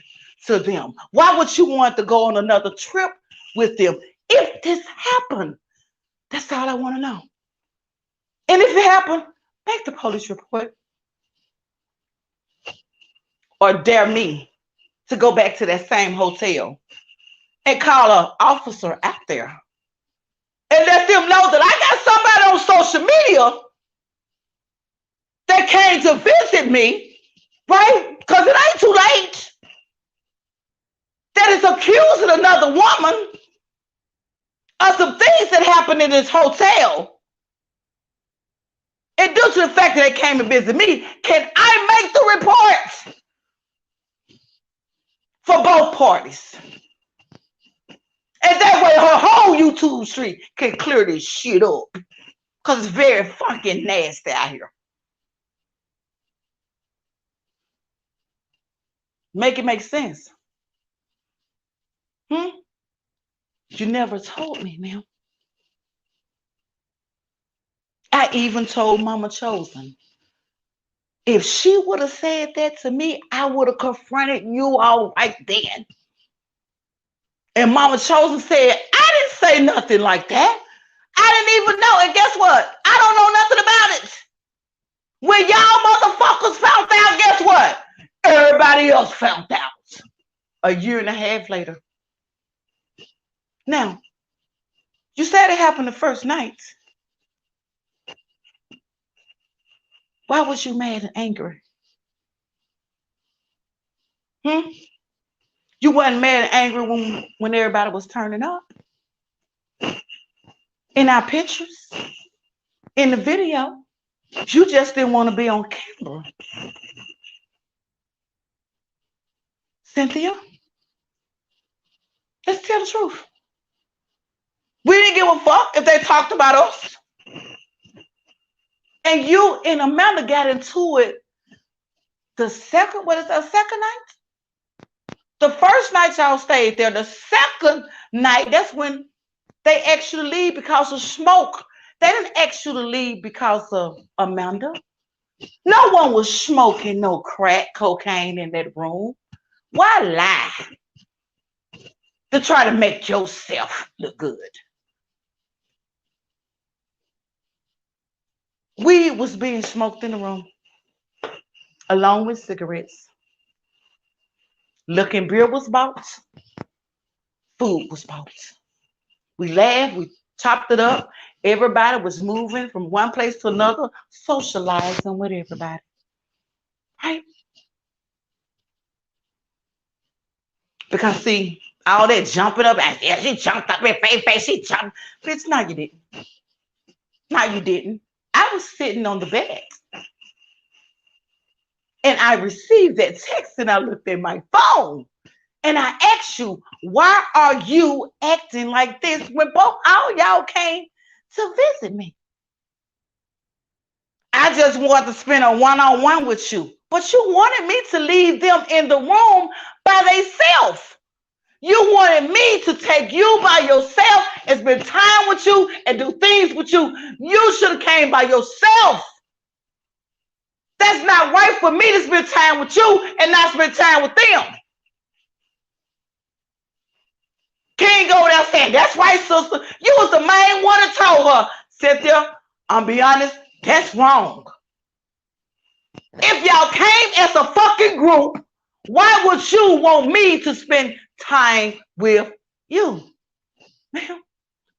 to them? Why would you want to go on another trip with them? If this happened, that's all I want to know. And if it happened, make the police report. Or dare me to go back to that same hotel and call an officer out there and let them know that I got somebody on social media that came to visit me, right? Because it ain't too late. That is accusing another woman of some things that happened in this hotel. And due to the fact that they came to visit me, can I make the report for both parties? And that way her whole YouTube street can clear this shit up. Because it's very fucking nasty out here. Make it make sense. You never told me, ma'am. I even told Mama Chosen. If she would have said that to me, I would have confronted you all right then. And Mama Chosen said, I didn't say nothing like that. I didn't even know. And guess what? I don't know nothing about it. When y'all motherfuckers found out, guess what? Everybody else found out. A year and a half later. Now, you said it happened the first night. Why was you mad and angry? You wasn't mad and angry when everybody was turning up. In our pictures, in the video, you just didn't want to be on camera. Cynthia, let's tell the truth. We didn't give a fuck if they talked about us. And you and Amanda got into it the second night? The first night y'all stayed there. The second night, that's when they actually leave because of smoke. They didn't actually leave because of Amanda. No one was smoking no crack cocaine in that room. Why lie? To try to make yourself look good. Weed was being smoked in the room, along with cigarettes. Looking beer was bought. Food was bought. We laughed, we chopped it up. Everybody was moving from one place to another, socializing with everybody. Right? Because see, all that jumping up, yeah, she jumped up in face, she jumped. Bitch, no, you didn't. No, you didn't. I was sitting on the bed. And I received that text and I looked at my phone. And I asked you, why are you acting like this when all y'all came to visit me? I just wanted to spend a one-on-one with you. But you wanted me to leave them in the room by themselves. You wanted me to take you by yourself and spend time with you and do things with you. You should have came by yourself. That's not right for me to spend time with you and not spend time with them. Can't go there saying, that's right, sister. You was the main one that told her, Cynthia, I'm be honest, that's wrong. If y'all came as a fucking group, why would you want me to spend time with you? Man,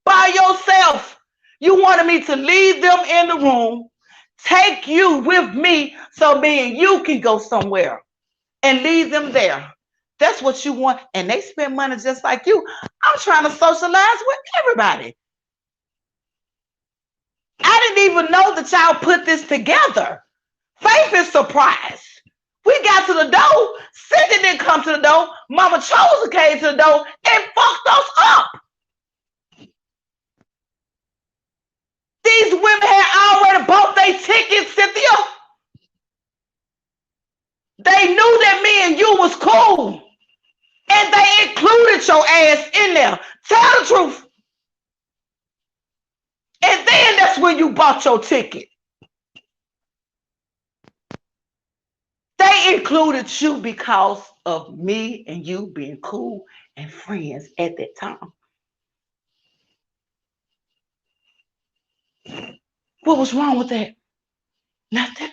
by yourself. You wanted me to leave them in the room, take you with me so me and you can go somewhere and leave them there. That's what you want. And they spend money just like you. I'm trying to socialize with everybody. I didn't even know that y'all put this together. Faith is surprised. We got to the door. Cindy didn't come to the door. Mama Chosen came to the door and fucked us up. These women had already bought their tickets, Cynthia. They knew that me and you was cool. And they included your ass in there. Tell the truth. And then that's when you bought your ticket. They included you because of me and you being cool and friends at that time. What was wrong with that? Nothing.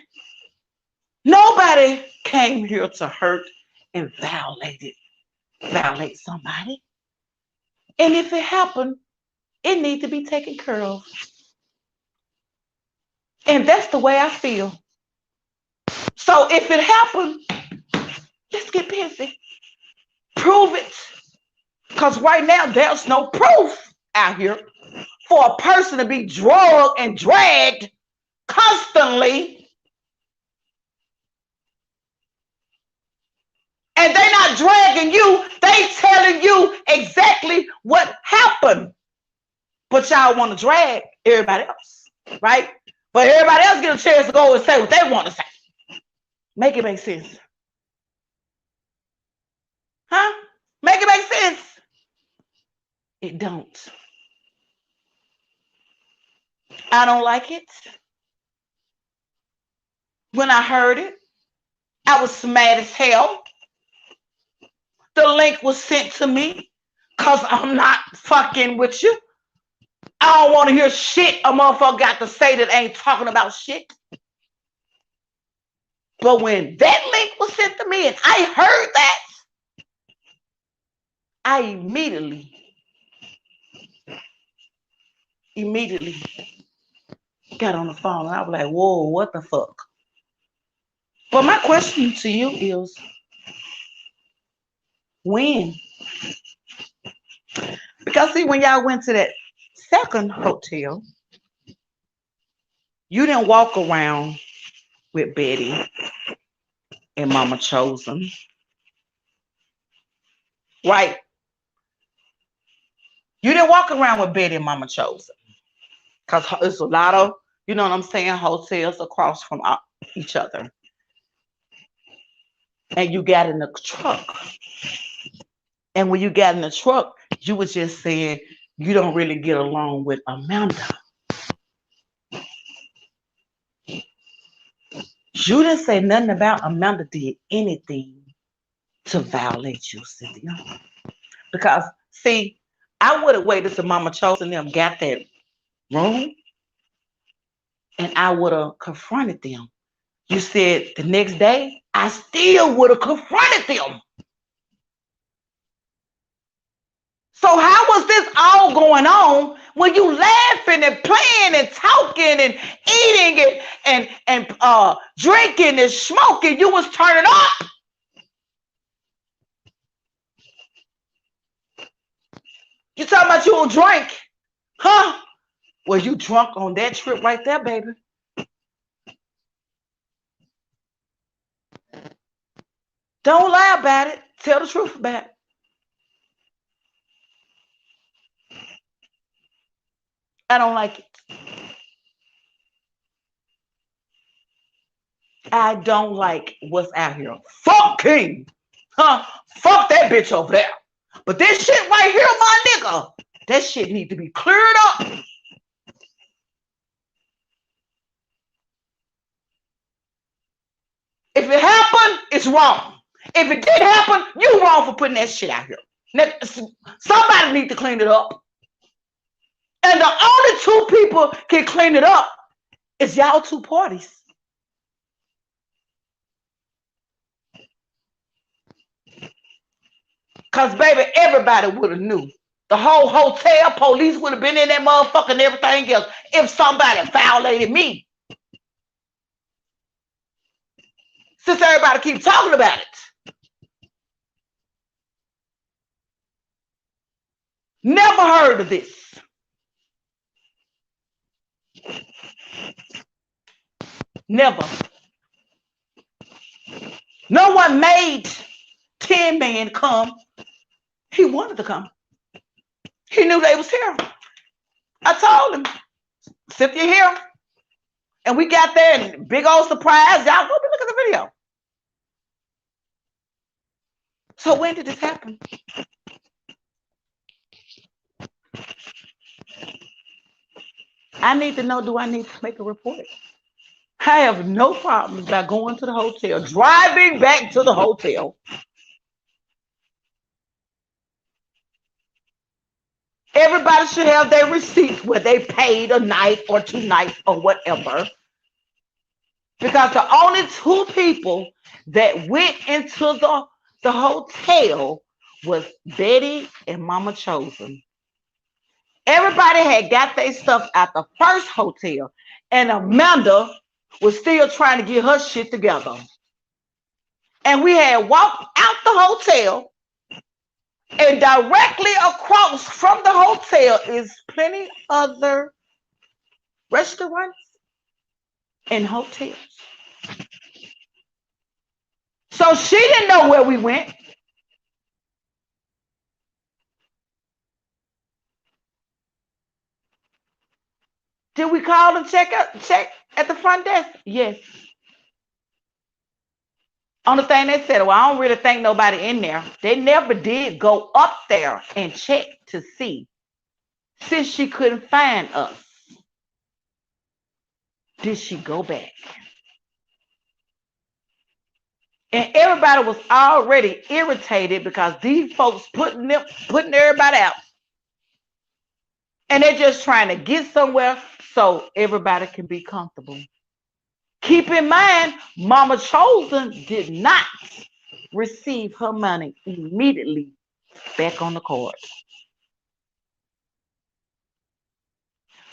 Nobody came here to hurt and violate somebody. And if it happened, it needs to be taken care of. And that's the way I feel. So if it happened, let's get busy. Prove it. Because right now, there's no proof out here for a person to be drugged and dragged constantly. And they're not dragging you. They telling you exactly what happened. But y'all want to drag everybody else, right? But everybody else get a chance to go and say what they want to say. Make it make sense. Huh? Make it make sense. It don't. I don't like it. When I heard it, I was mad as hell. The link was sent to me because I'm not fucking with you. I don't want to hear shit a motherfucker got to say that ain't talking about shit. But when that link was sent to me and I heard that, I immediately got on the phone and I was like, whoa, what the fuck? But my question to you is, when? Because see, when y'all went to that second hotel, you didn't walk around with Betty and Mama Chosen, right? You didn't walk around with Betty and Mama Chosen because there's a lot of, you know what I'm saying, hotels across from each other. And you got in the truck. And when you got in the truck, you were just saying you don't really get along with Amanda. You didn't say nothing about Amanda did anything to violate you, Cynthia. Because, see, I would have waited till Mama Chosen them got that room and I would have confronted them. You said the next day, I still would have confronted them. So how was this all going on when you laughing and playing and talking and eating and drinking and smoking? You was turning up. You talking about you don't drink, huh? Well, you drunk on that trip right there, baby. Don't lie about it. Tell the truth about it. I don't like it. I don't like what's out here. Fuck King. Huh? Fuck that bitch over there. But this shit right here, my nigga, that shit need to be cleared up. If it happened, it's wrong. If it did happen, you wrong for putting that shit out here. Somebody need to clean it up. And the only two people can clean it up is y'all two parties. Because, baby, everybody would have knew. The whole hotel, police would have been in that motherfucker and everything else if somebody violated me. Since everybody keeps talking about it. Never heard of this. Never. No one made 10 men come. He wanted to come. He knew they was here. I told him, Cynthia here. And we got there and big old surprise. Y'all go look at the video. So when did this happen? I need to know, do I need to make a report? I have no problems about going to the hotel, driving back to the hotel. Everybody should have their receipts where they paid a night or 2 nights or whatever. Because the only two people that went into the hotel was Betty and Mama Chosen. Everybody had got their stuff at the first hotel, and Amanda was still trying to get her shit together. And we had walked out the hotel, and directly across from the hotel is plenty other restaurants and hotels. So she didn't know where we went. Did we call and check at the front desk? Yes. Only thing they said, well, I don't really think nobody in there. They never did go up there and check to see. Since she couldn't find us, did she go back? And everybody was already irritated because these folks putting everybody out. And they're just trying to get somewhere so everybody can be comfortable. Keep in mind, Mama Chosen did not receive her money immediately back on the card.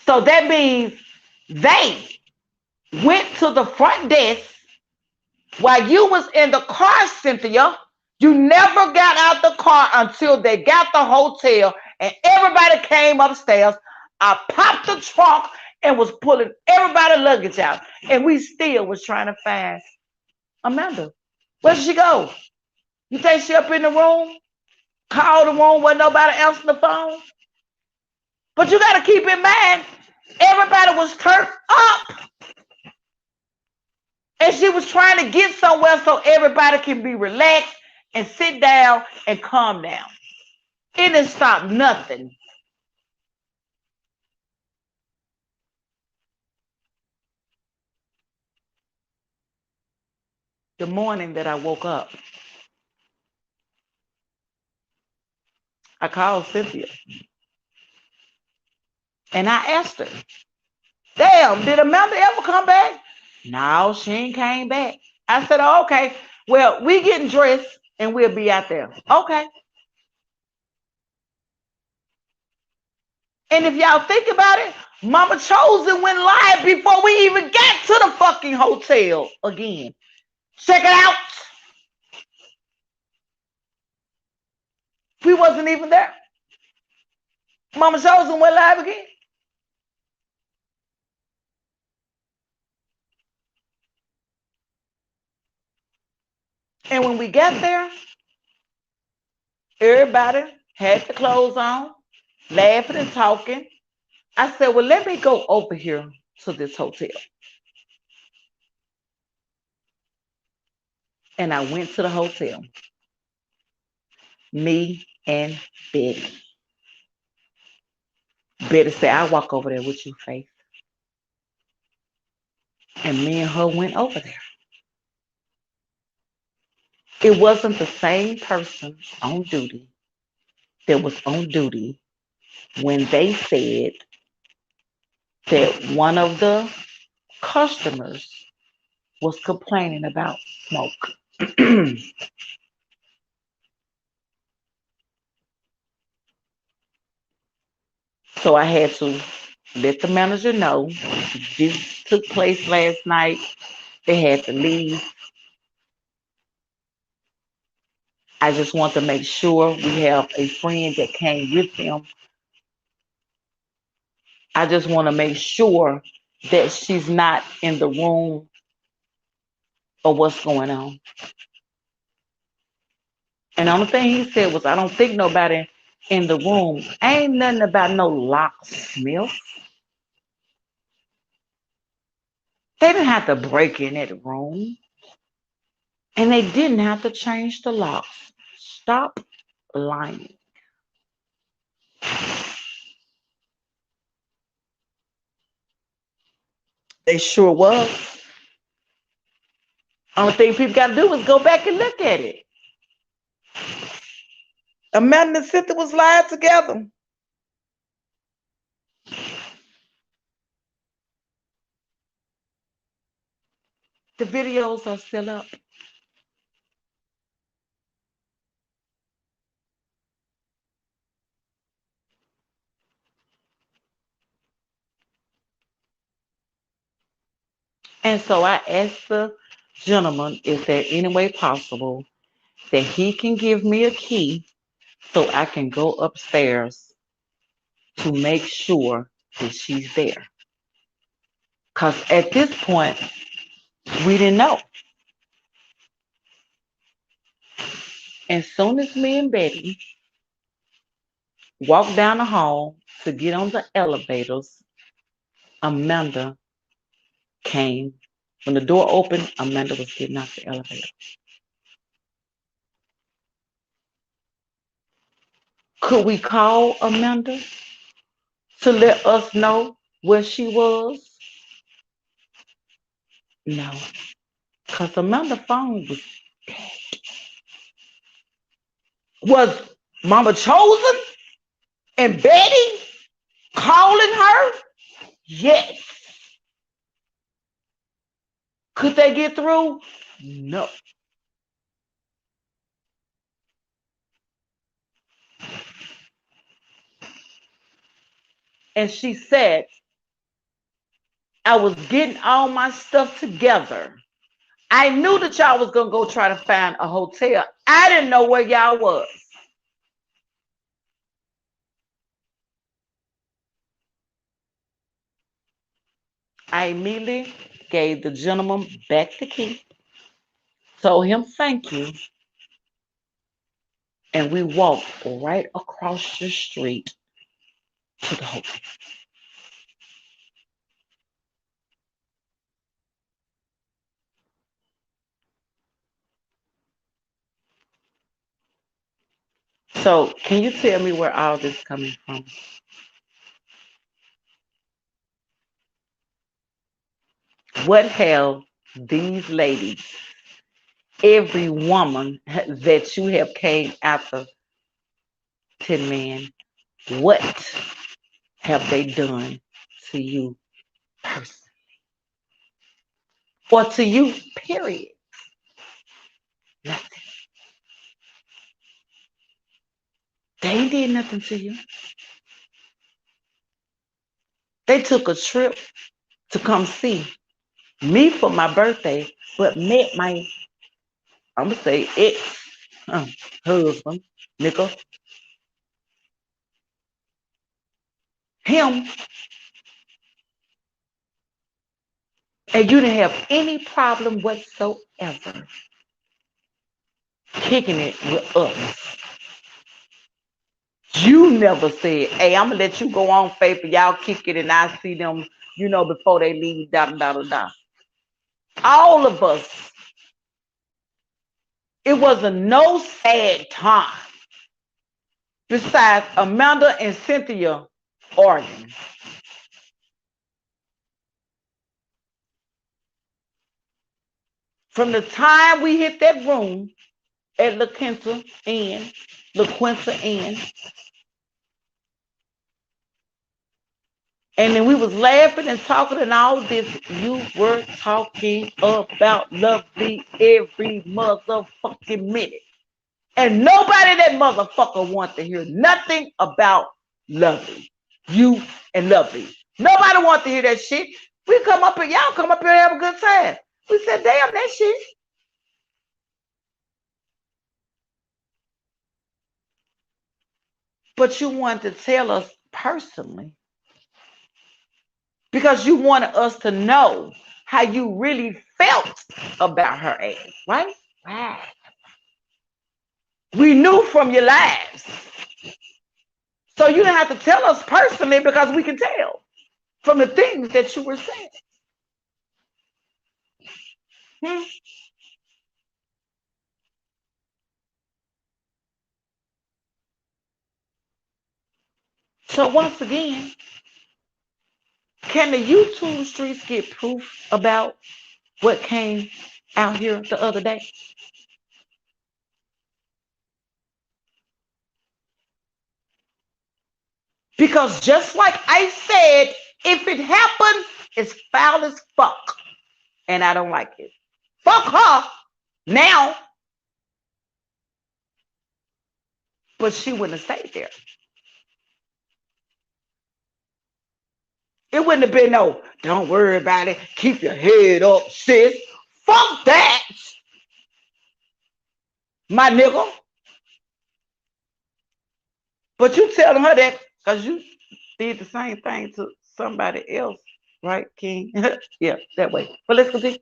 So that means they went to the front desk while you was in the car, Cynthia. You never got out the car until they got the hotel and everybody came upstairs. I popped the trunk and was pulling everybody's luggage out. And we still was trying to find Amanda. Where did she go? You think she up in the room? Called the room, wasn't nobody answering the phone? But you got to keep in mind, everybody was turned up. And she was trying to get somewhere so everybody can be relaxed and sit down and calm down. It didn't stop nothing. The morning that I woke up, I called Cynthia. And I asked her, damn, did Amanda ever come back? No, she ain't came back. I said, oh, okay, well, we getting dressed and we'll be out there. Okay. And if y'all think about it, Mama Chosen went live before we even got to the fucking hotel again. Check it out. We wasn't even there. Mama Chosen went live again. And when we got there, everybody had the clothes on, laughing and talking. I said, well, let me go over here to this hotel. And I went to the hotel. Me and Betty. Betty said, I'll walk over there with you, Faith. And me and her went over there. It wasn't the same person on duty that was on duty when they said that one of the customers was complaining about smoke. So I had to let the manager know this took place last night. They had to leave. I just want to make sure we have a friend that came with them. I just want to make sure that she's not in the room or what's going on. And the only thing he said was, I don't think nobody in the room. Ain't nothing about no locksmith. They didn't have to break in that room. And they didn't have to change the locks. Stop lying. They sure was. Only thing people got to do is go back and look at it. Amanda and Cynthia was lying together. The videos are still up. And so I asked the gentleman, is there any way possible that he can give me a key so I can go upstairs to make sure that she's there? Because at this point, we didn't know. As soon as me and Betty walked down the hall to get on the elevators, Amanda came. When the door opened, Amanda was getting out the elevator. Could we call Amanda to let us know where she was? No, because Amanda's phone was Mama Chosen and Betty calling her? Yes. Could they get through? No. And she said, I was getting all my stuff together. I knew that y'all was going to go try to find a hotel. I didn't know where y'all was. I immediately gave the gentleman back the key, told him thank you, and we walked right across the street to the hotel. So, can you tell me where all this coming from? What have these ladies, every woman that you have came after, 10 men, what have they done to you personally? Or to you, period? Nothing. They ain't did nothing to you. They took a trip to come see me for my birthday, but met my, I'm going to say, ex-husband, nigga, him, and you didn't have any problem whatsoever kicking it with us. You never said, hey, I'm going to let you go on, Faith, and y'all kick it, and I see them, before they leave, da, da, da, da. All of us. It wasn't no sad time besides Amanda and Cynthia arguing. From the time we hit that room at LaQuinta Inn, and then we was laughing and talking and all this, you were talking about Lovely every motherfucking minute. And nobody that motherfucker wants to hear nothing about Lovely. You and Lovely. Nobody wants to hear that shit. We come up here, y'all come up here and have a good time. We said, damn, that shit. But you wanted to tell us personally because you wanted us to know how you really felt about her ass, right? Right. We knew from your lives. So you didn't have to tell us personally because we can tell from the things that you were saying. So once again, Can the YouTube streets get proof about what came out here the other day? Because just like I said, if it happens, it's foul as fuck. And I don't like it. Fuck her now. But she wouldn't have stayed there. It wouldn't have been no, don't worry about it. Keep your head up, sis. Fuck that, my nigga. But you telling her that because you did the same thing to somebody else, right, King? Yeah, that way. But let's continue.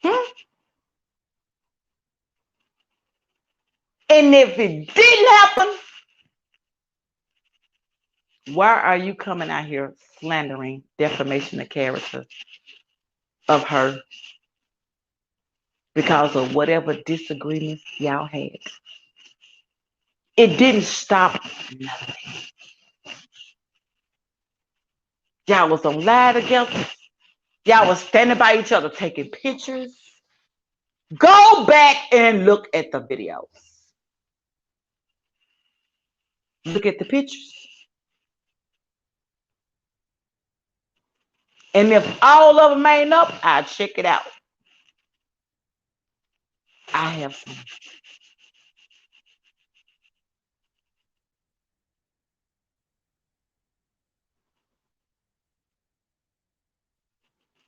Hmm? And if it didn't happen, why are you coming out here slandering defamation of character of her because of whatever disagreements y'all had? It didn't stop nothing. Y'all was on live together. Y'all was standing by each other taking pictures. Go back and look at the videos. Look at the pictures. And if all of them ain't up, I'll check it out. I have some.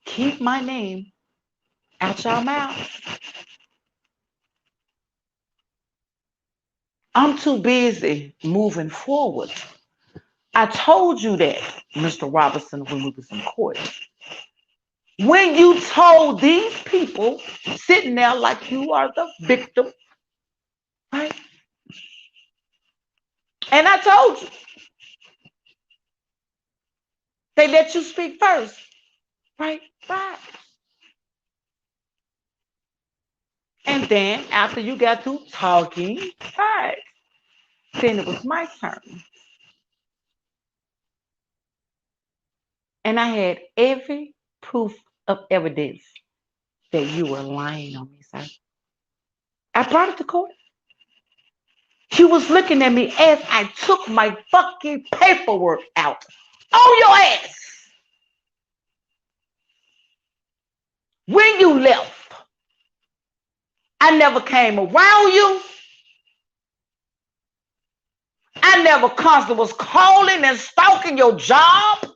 Keep my name out your mouth. I'm too busy moving forward. I told you that, Mr. Robinson, when we was in court. When you told these people sitting there like you are the victim, right? And I told you, they let you speak first, right? Right. And then after you got through talking, right, then it was my turn. And I had every proof of evidence that you were lying on me, sir. I brought it to court. He was looking at me as I took my fucking paperwork out on your ass. When you left, I never came around you. I never constantly was calling and stalking your job.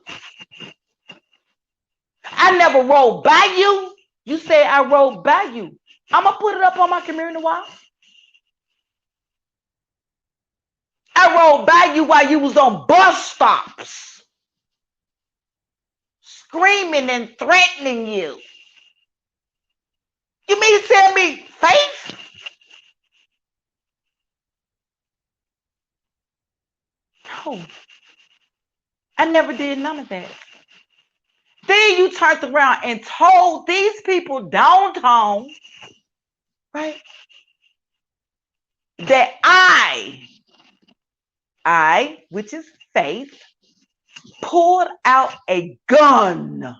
I never rode by you. You say I rode by you. I'm going to put it up on my community wall. I rode by you while you was on bus stops, screaming and threatening you. You mean to tell me, Faith? No, I never did none of that. Then you turned around and told these people downtown, right, that which is Faith, pulled out a gun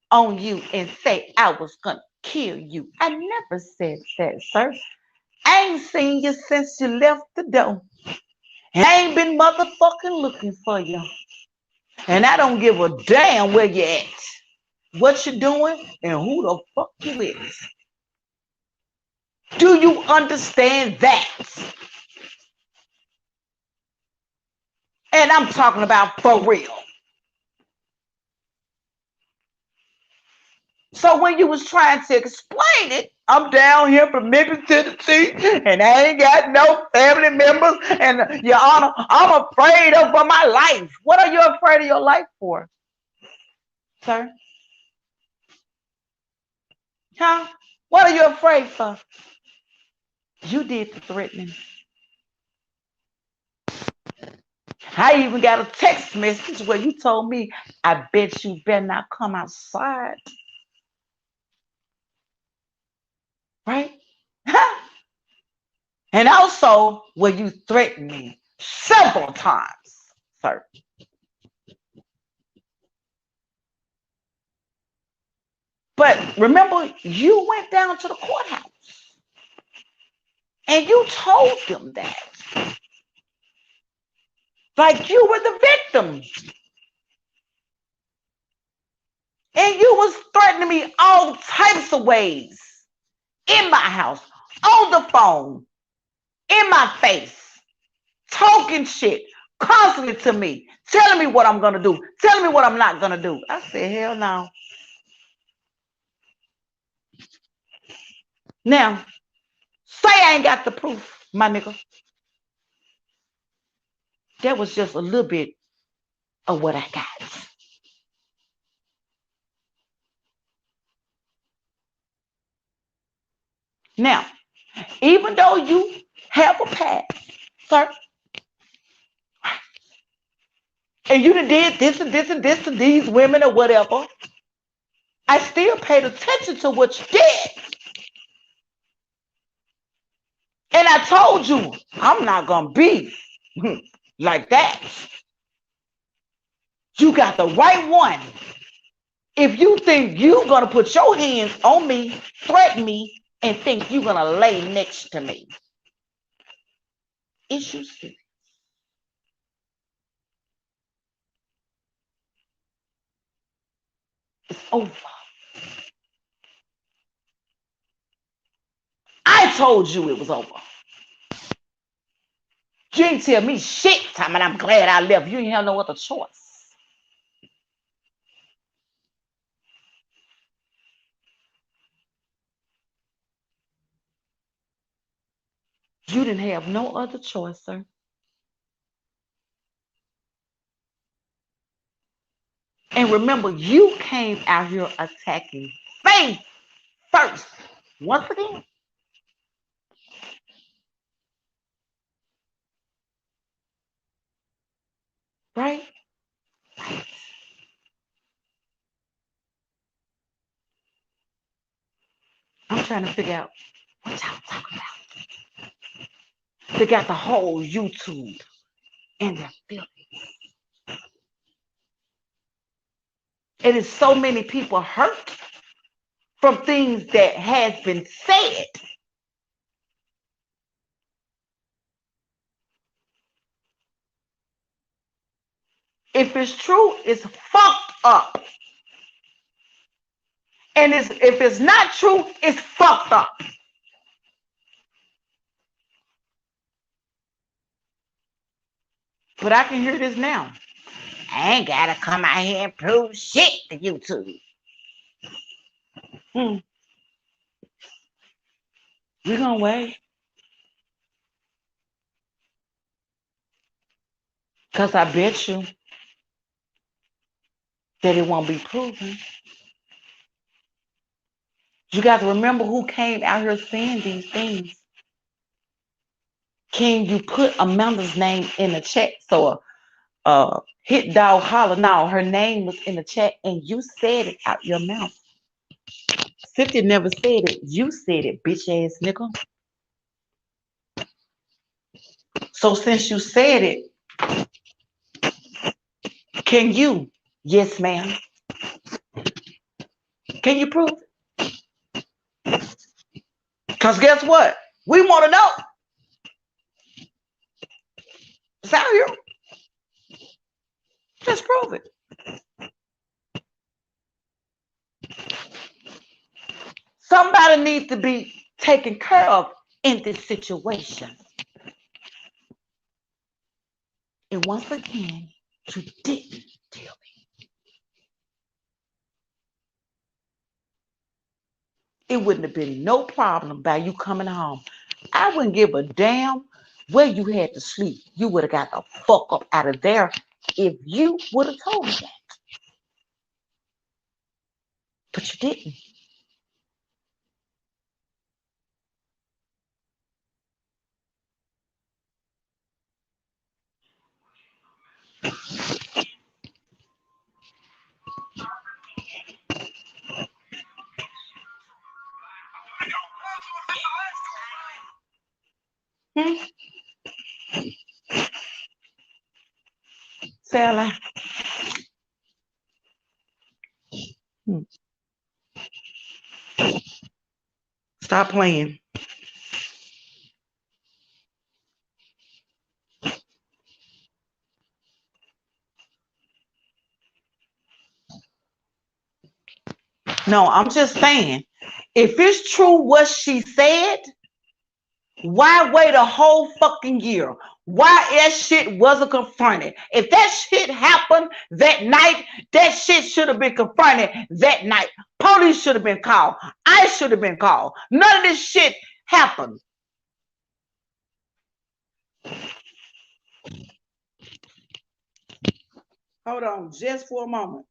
on you and say I was gonna kill you. I never said that, sir. I ain't seen you since you left the door. And I ain't been motherfucking looking for you. And I don't give a damn where you at, what you doing, and who the fuck you is. Do you understand that? And I'm talking about for real. So when you was trying to explain it, I'm down here from Memphis, Tennessee, and I ain't got no family members. And Your Honor, I'm afraid of for my life. What are you afraid of your life for, sir? Huh? What are you afraid for? You did the threatening. I even got a text message where you told me, I bet you better not come outside. Right? And also where you threatened me. several times, sir. But remember, you went down to the courthouse and you told them that. Like you were the victim. And you was threatening me all types of ways in my house, on the phone, in my face, talking shit constantly to me, telling me what I'm going to do, telling me what I'm not going to do. I said, hell no. Now, say I ain't got the proof, my nigga. That was just a little bit of what I got. Now, even though you have a past, sir, and you done did this and this and this to these women or whatever, I still paid attention to what you did. And I told you, I'm not going to be like that. You got the right one. If you think you're going to put your hands on me, threaten me, and think you're going to lay next to me, is you serious? It's over. I told you it was over. You ain't tell me shit, Tom, and I'm glad I left. You ain't have no other choice. You didn't have no other choice, sir. And remember, you came out here attacking Faith first. Once again. Right? I'm trying to figure out what y'all talking about. They got the whole YouTube in their feelings. It is so many people hurt from things that has been said. If it's true, it's fucked up. And if it's not true, it's fucked up. But I can hear this now. I ain't gotta come out here and prove shit to YouTube. We're gonna wait. Because I bet you that it won't be proven. You got to remember who came out here saying these things. Can you put Amanda's name in the chat? So hit dog holler. Now her name was in the chat and you said it out your mouth. Cynthia never said it. You said it, bitch ass nigga. So since you said it, can you? Yes, ma'am. Can you prove it? Because guess what? We want to know. It's out here. Just prove it. Somebody needs to be taken care of in this situation. And once again, you didn't tell me. It wouldn't have been no problem by you coming home. I wouldn't give a damn where you had to sleep. You would have got the fuck up out of there if you would have told me that. But you didn't. Hmm? Say a lie. Hmm. Stop playing. No, I'm just saying, if it's true what she said, why wait a whole fucking year? Why that shit wasn't confronted? If that shit happened that night, that shit should have been confronted that night. Police should have been called. I should have been called. None of this shit happened. Hold on just for a moment.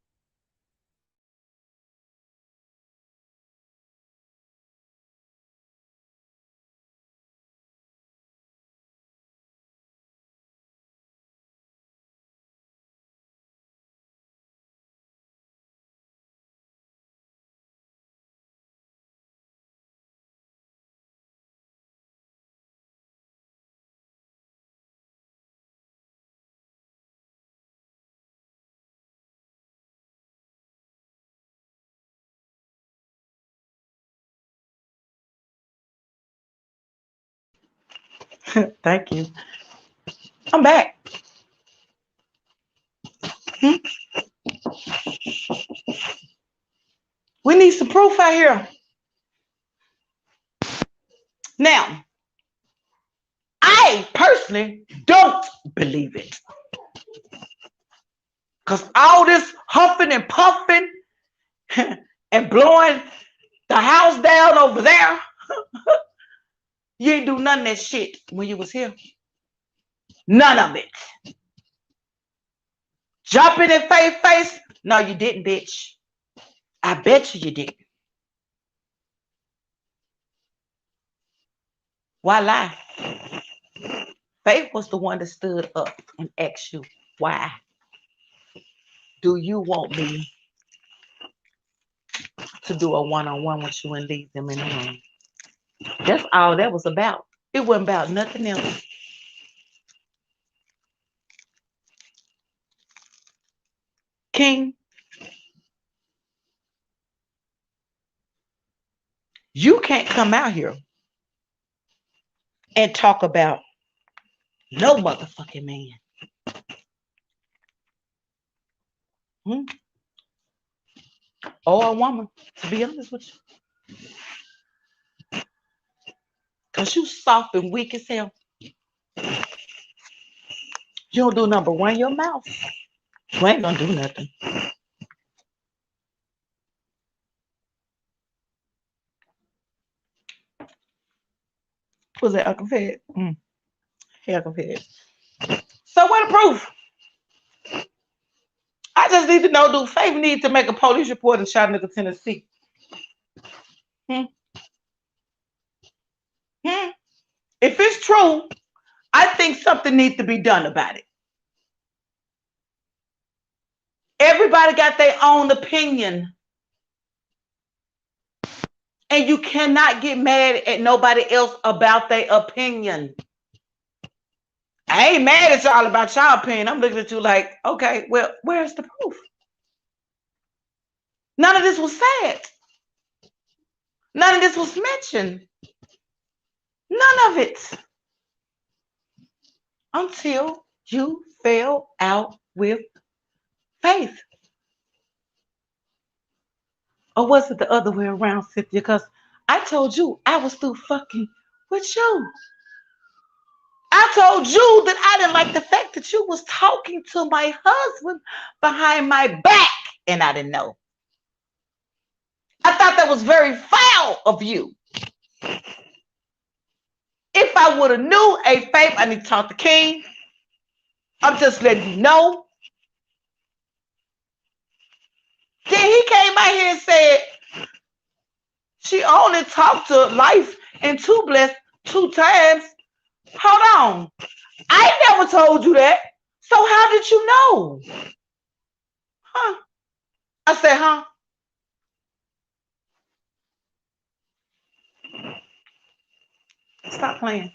Thank you. I'm back. Hmm? We need some proof out here. Now, I personally don't believe it. Because all this huffing and puffing and blowing the house down over there, you ain't do none of that shit when you was here. None of it. Jumping in face. No, you didn't, bitch. I bet you didn't. Why lie? Faith was the one that stood up and asked you, why do you want me to do a one-on-one with you and leave them in the room? That's all that was about. It wasn't about nothing else. King, you can't come out here and talk about no motherfucking man. Hmm? Or a woman, to be honest with you. Because you soft and weak as hell. You don't do number one, your mouth. You ain't gonna do nothing. Was that Uncle Fed? Hey, Uncle Fed. So what the proof? I just need to know, do Faith need to make a police report in Chattanooga, Tennessee? Hmm? Hmm? If it's true, I think something needs to be done about it. Everybody got their own opinion. And you cannot get mad at nobody else about their opinion. I ain't mad at y'all about y'all opinion. I'm looking at you like, okay, well, where's the proof? None of this was said. None of this was mentioned. None of it. Until you fell out with Faith. Or was it the other way around, Cynthia? Because I told you I was through fucking with you. I told you that I didn't like the fact that you was talking to my husband behind my back, and I didn't know. I thought that was very foul of you. If I would have knew, hey, Faith, I need to talk to King. I'm just letting you know. Then he came out here and said she only talked to Life and Two Blessed 2 times. Hold on. I never told you that. So how did you know? Huh? I said, huh? Stop playing.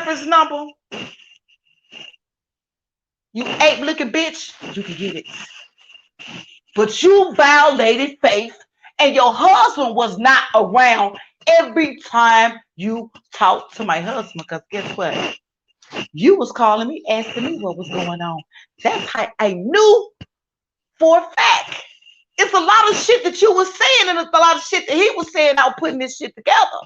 reference number, you ape-looking bitch, you can get it. But you violated faith, and your husband was not around every time you talked to my husband. Because guess what? You was calling me, asking me what was going on. That's how I knew for a fact. It's a lot of shit that you was saying, and it's a lot of shit that he was saying out putting this shit together.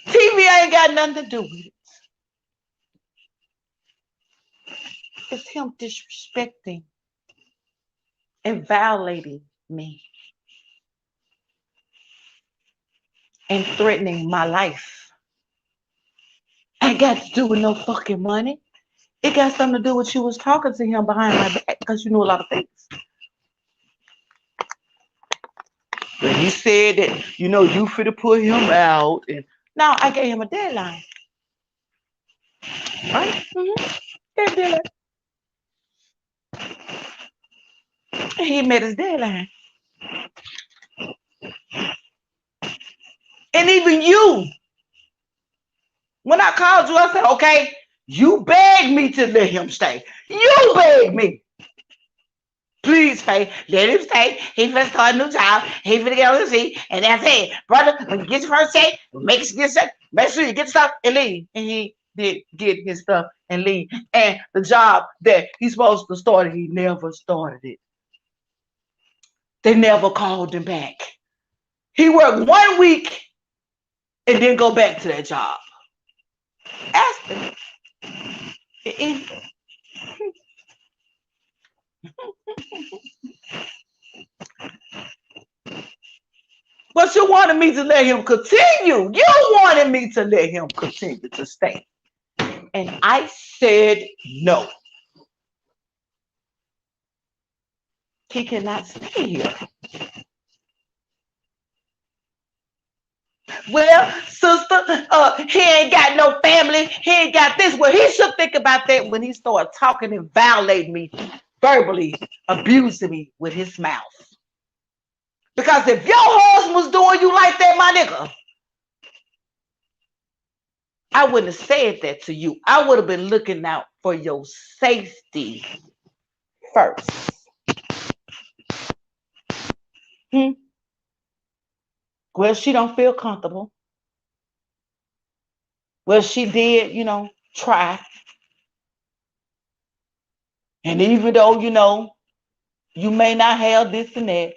TV ain't got nothing to do with it. It's him disrespecting and violating me and threatening my life. Ain't got to do with no fucking money. It got something to do with you was talking to him behind my back because you knew a lot of things. But he said that, you finna put him out. And now I gave him a deadline. Right? Gave a deadline. He met his deadline. And even you, when I called you, I said, okay, you begged me to let him stay. You begged me. Please, Faye, let him stay. He finna start a new job. He finna get on his feet. And that's it. Brother, when you get your first check, make sure you get stuff and leave. And he did get his stuff and leave. And the job that he's supposed to start, he never started it. They never called him back. He worked 1 week and then go back to that job. Ask him. But you wanted me to let him continue. You wanted me to let him continue to stay. And I said no. He cannot stay here. Well, sister, he ain't got no family. He ain't got this. Well, he should think about that when he started talking and violating me, verbally abusing me with his mouth. Because if your husband was doing you like that, my nigga, I wouldn't have said that to you. I would have been looking out for your safety first. Well, she don't feel comfortable. Well, she did, try. And even though, you may not have this and that,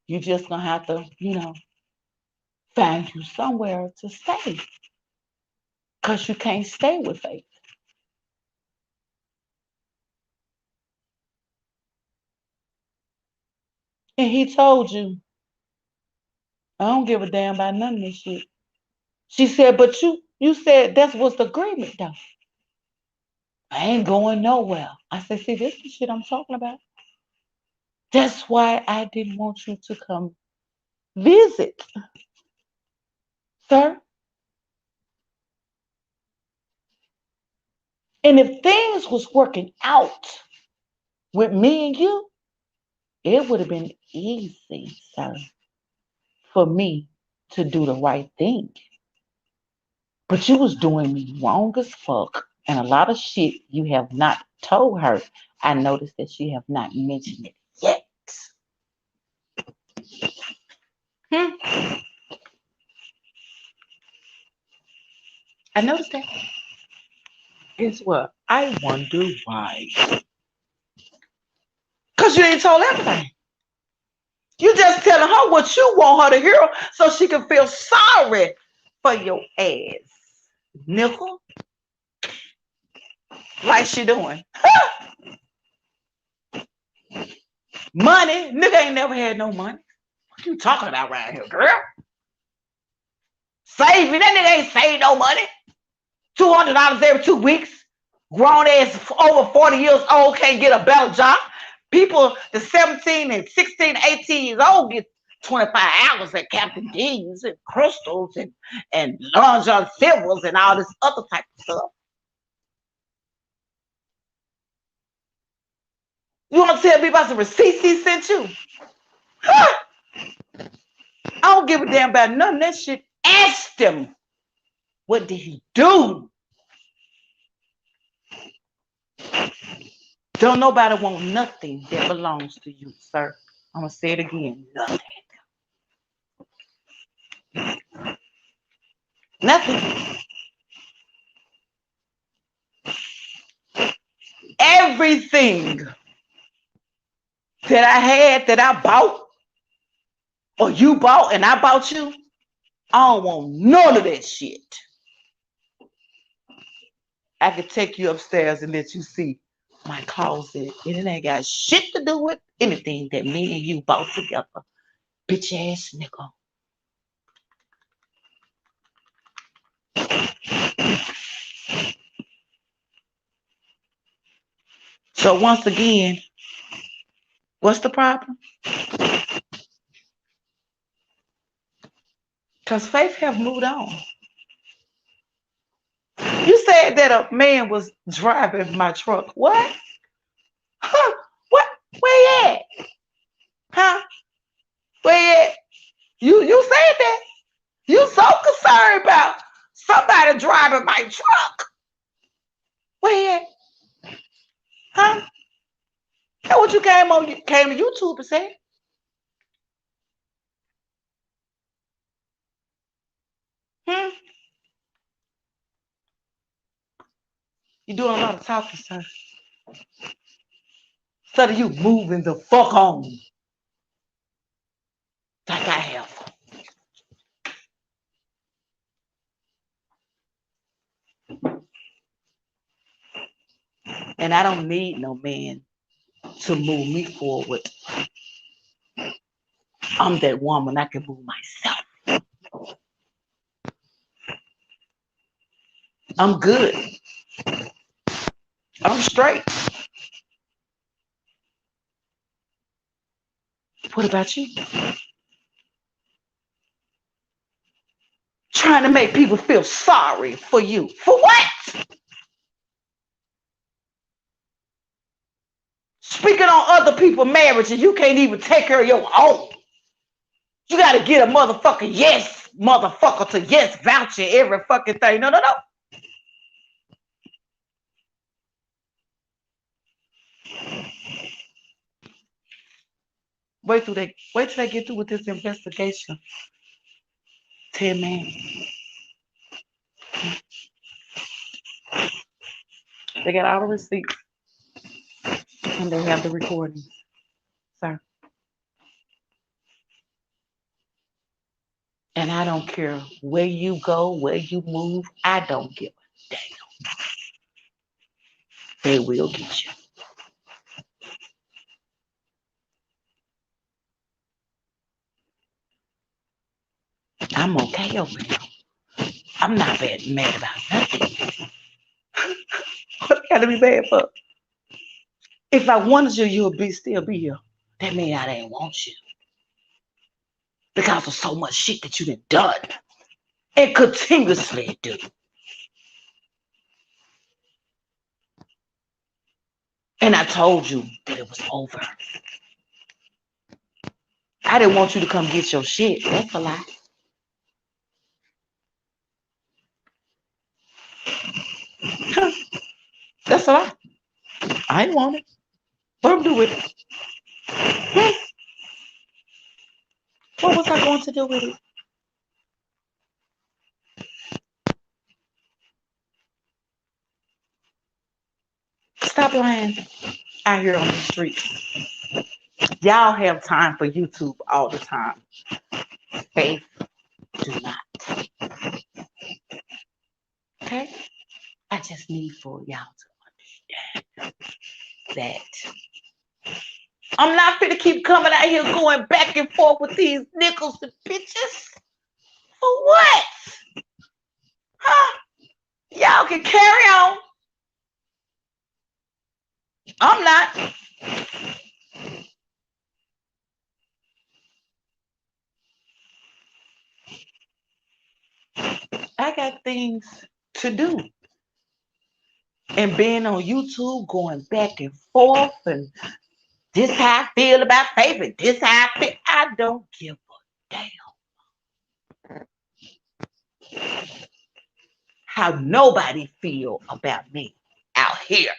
you just gonna have to, find you somewhere to stay. Because you can't stay with faith. And he told you, I don't give a damn about none of this shit. She said, but you said that was the agreement, though. I ain't going nowhere. I said, see, this is the shit I'm talking about. That's why I didn't want you to come visit, sir. And if things was working out with me and you, it would have been easy, sir, for me to do the right thing. But you was doing me wrong as fuck. And a lot of shit you have not told her. I noticed that you have not mentioned it yet. I noticed that. Guess what? I wonder why. Because you ain't told everything. You just telling her what you want her to hear so she can feel sorry for your ass. Nickel. Like she doing. Money. Nigga ain't never had no money. What you talking about around here, girl? Saving. That nigga ain't saved no money. $200 every 2 weeks. Grown ass over 40 years old can't get a better job. People the 17 and 16, 18 years old get 25 hours at Captain D's and Crystals and Long John Silvers and all this other type of stuff. You want to tell me about the receipts he sent you? Huh? I don't give a damn about none of that shit. Ask him, what did he do? Don't nobody want nothing that belongs to you, sir. I'm going to say it again. Nothing. Nothing. Everything that I had that I bought, or you bought and I bought you, I don't want none of that shit. I could take you upstairs and let you see my closet. And it ain't got shit to do with anything that me and you bought together. Bitch ass nigga. So once again, what's the problem? Because Faith have moved on. You said that a man was driving my truck. What? Huh? What? Where you at? Huh? Where you at? You said that. You so concerned about somebody driving my truck. Where you at? Huh? That's what you came to YouTube and said. Hmm? You doing a lot of talking, sir. Instead of you moving the fuck on. Like I have. And I don't need no man to move me forward. I'm that woman. I can move myself. I'm good. I'm straight. What about you? Trying to make people feel sorry for you. For what? Speaking on other people's marriages, you can't even take care of your own. You got to get a motherfucker yes, motherfucker to yes voucher every fucking thing. No. Wait till they get through with this investigation. 10 man. They got all the receipts and they have the recordings, sir. And I don't care where you go, where you move. I don't give a damn. They will get you. I'm okay over here. I'm not mad about nothing. What I gotta be mad for? If I wanted you, you would still be here. That means I didn't want you. Because of so much shit that you done and continuously do. And I told you that it was over. I didn't want you to come get your shit. That's a lie. That's a lie. I ain't want it. What am I do with it? What was I going to do with it? Stop lying out here on the streets. Y'all have time for YouTube all the time. Faith do not. Okay? I just need for y'all to understand that I'm not finna keep coming out here going back and forth with these nickels and bitches. For what? Huh? Y'all can carry on. I'm not. I got things to do. And being on YouTube, going back and forth, and this how I feel about Faith, and this how I feel. I don't give a damn. how nobody feel about me out here.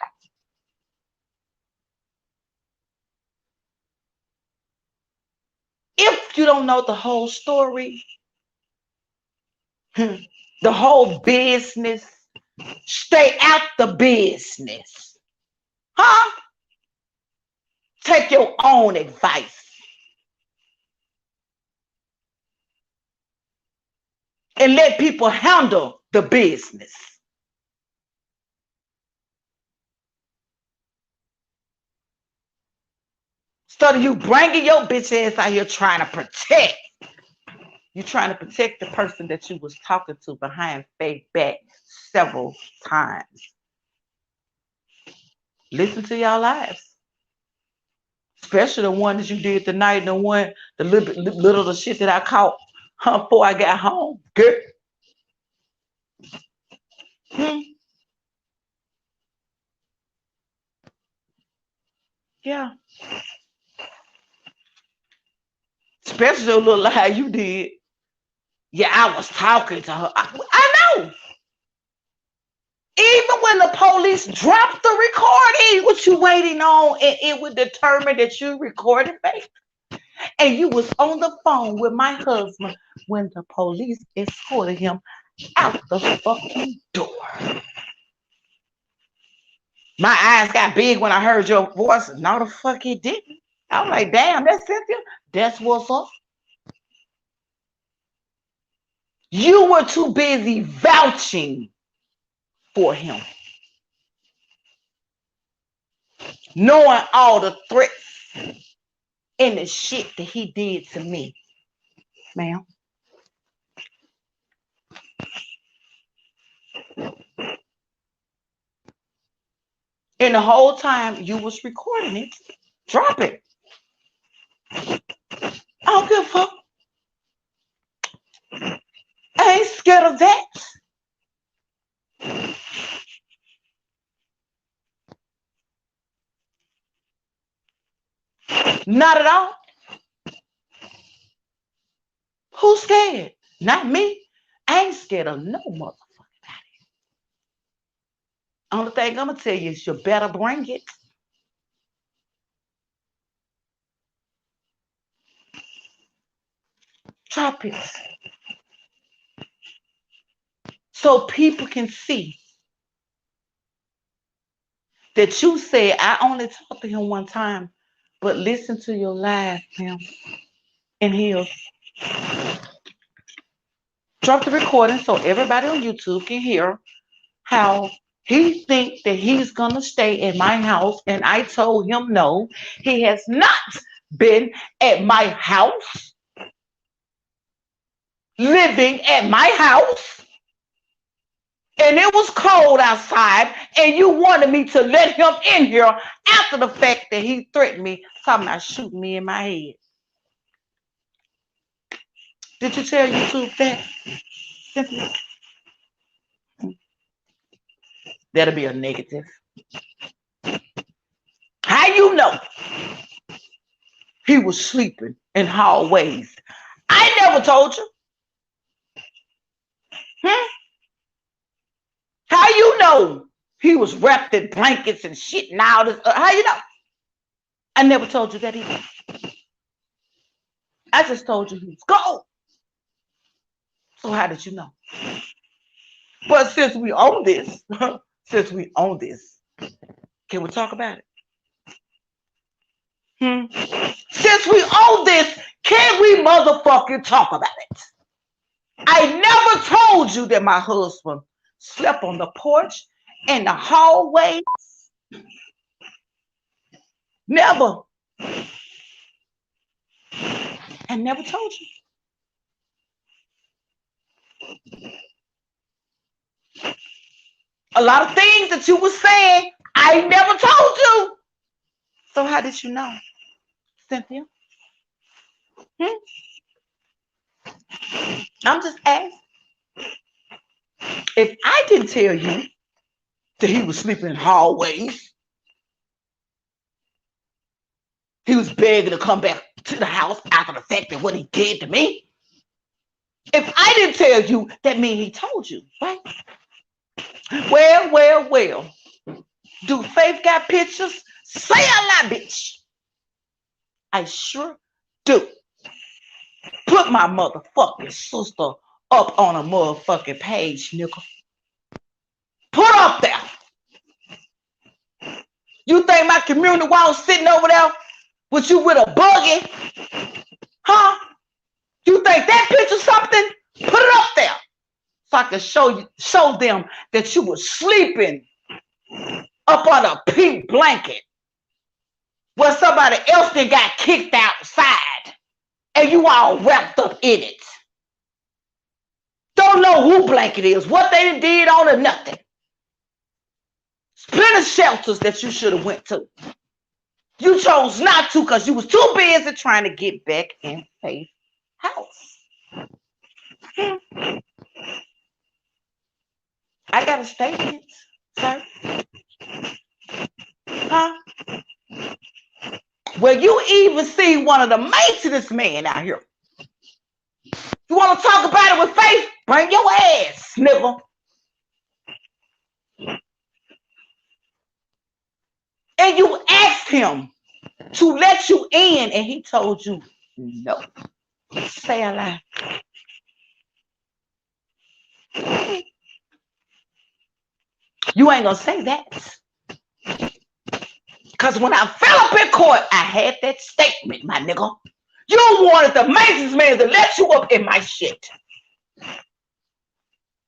If you don't know the whole story, the whole business, stay out the business. Huh? Take your own advice and let people handle the business. Instead of you bringing your bitch ass out here trying to protect. You're trying to protect the person that you was talking to behind Faith back several times. Listen to y'all lives. Especially the one that you did tonight and the little the shit that I caught before I got home. Good. Yeah. Especially the little lie you did. Yeah, I was talking to her. I know. Even when the police dropped the recording, what you waiting on, and it would determine that you recorded, babe. And you was on the phone with my husband when the police escorted him out the fucking door. My eyes got big when I heard your voice. No, the fuck it didn't. I was like, damn, that's Cynthia. That's what's up. You were too busy vouching for him, knowing all the threats and the shit that he did to me, ma'am. And the whole time you was recording it, drop it. I don't give a fuck. I ain't scared of that. Not at all. Who's scared? Not me. I ain't scared of no motherfucking body. Only thing I'm gonna tell you is you better bring it. Drop it. So people can see that you said I only talked to him one time, but listen to your live, ma'am. And he'll drop the recording so everybody on YouTube can hear how he thinks that he's gonna stay at my house, and I told him no, he has not been at my house, living at my house, and it was cold outside, and you wanted me to let him in here after the fact that he threatened me, talking about shooting me in my head. Did you tell YouTube that? Cynthia? That'll be a negative. How you know he was sleeping in hallways? I never told you. How you know he was wrapped in blankets and shit and all this? How you know? I never told you that either. I just told you he was gone. So how did you know? But since we own this, can we talk about it? Since we own this, can we motherfucking talk about it? I never told you that my husband slept on the porch, in the hallway. Never. I never told you. A lot of things that you were saying, I never told you. So how did you know, Cynthia? I'm just asking. If I didn't tell you that he was sleeping in hallways, he was begging to come back to the house after the fact that what he did to me, If I didn't tell you, that means he told you, right? Well. Do Faith got pictures? Say a lot, bitch. I sure do. Put my motherfucking sister up on a motherfucking page, nigga. Put up there. You think my community wall sitting over there with you with a buggy? Huh? You think that picture something? Put it up there so I can show them that you were sleeping up on a pink blanket where somebody else then got kicked outside and you all wrapped up in it. Don't know who blanket is, what they did on it, nothing. Plenty of shelters that you should have went to. You chose not to because you was too busy trying to get back in Faith's house. I got a statement, sir. Huh? Well, you even see one of the maintenance men out here. You want to talk about it with Faith? Bring your ass, nigga. And you asked him to let you in, and he told you no. Say a lie. You ain't gonna say that. Because when I fell up in court, I had that statement, my nigga. You wanted the maintenance man to let you up in my shit.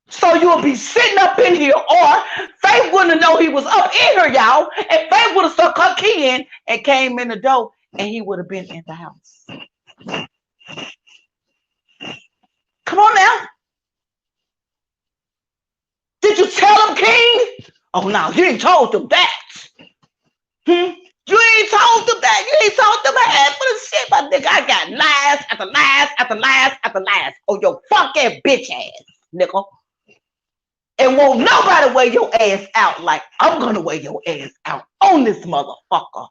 So you'll be sitting up in here, or Faith wouldn't know he was up in here, y'all, and Faith would have stuck her key in and came in the door, and he would have been in the house. Come on now. Did you tell him, King? Oh, no, you ain't told them that. You ain't told them that. You ain't told them half of the shit, my nigga. I got lies after lies after lies after lies on your fucking bitch ass, nigga. And won't nobody wear your ass out like I'm gonna wear your ass out on this motherfucker.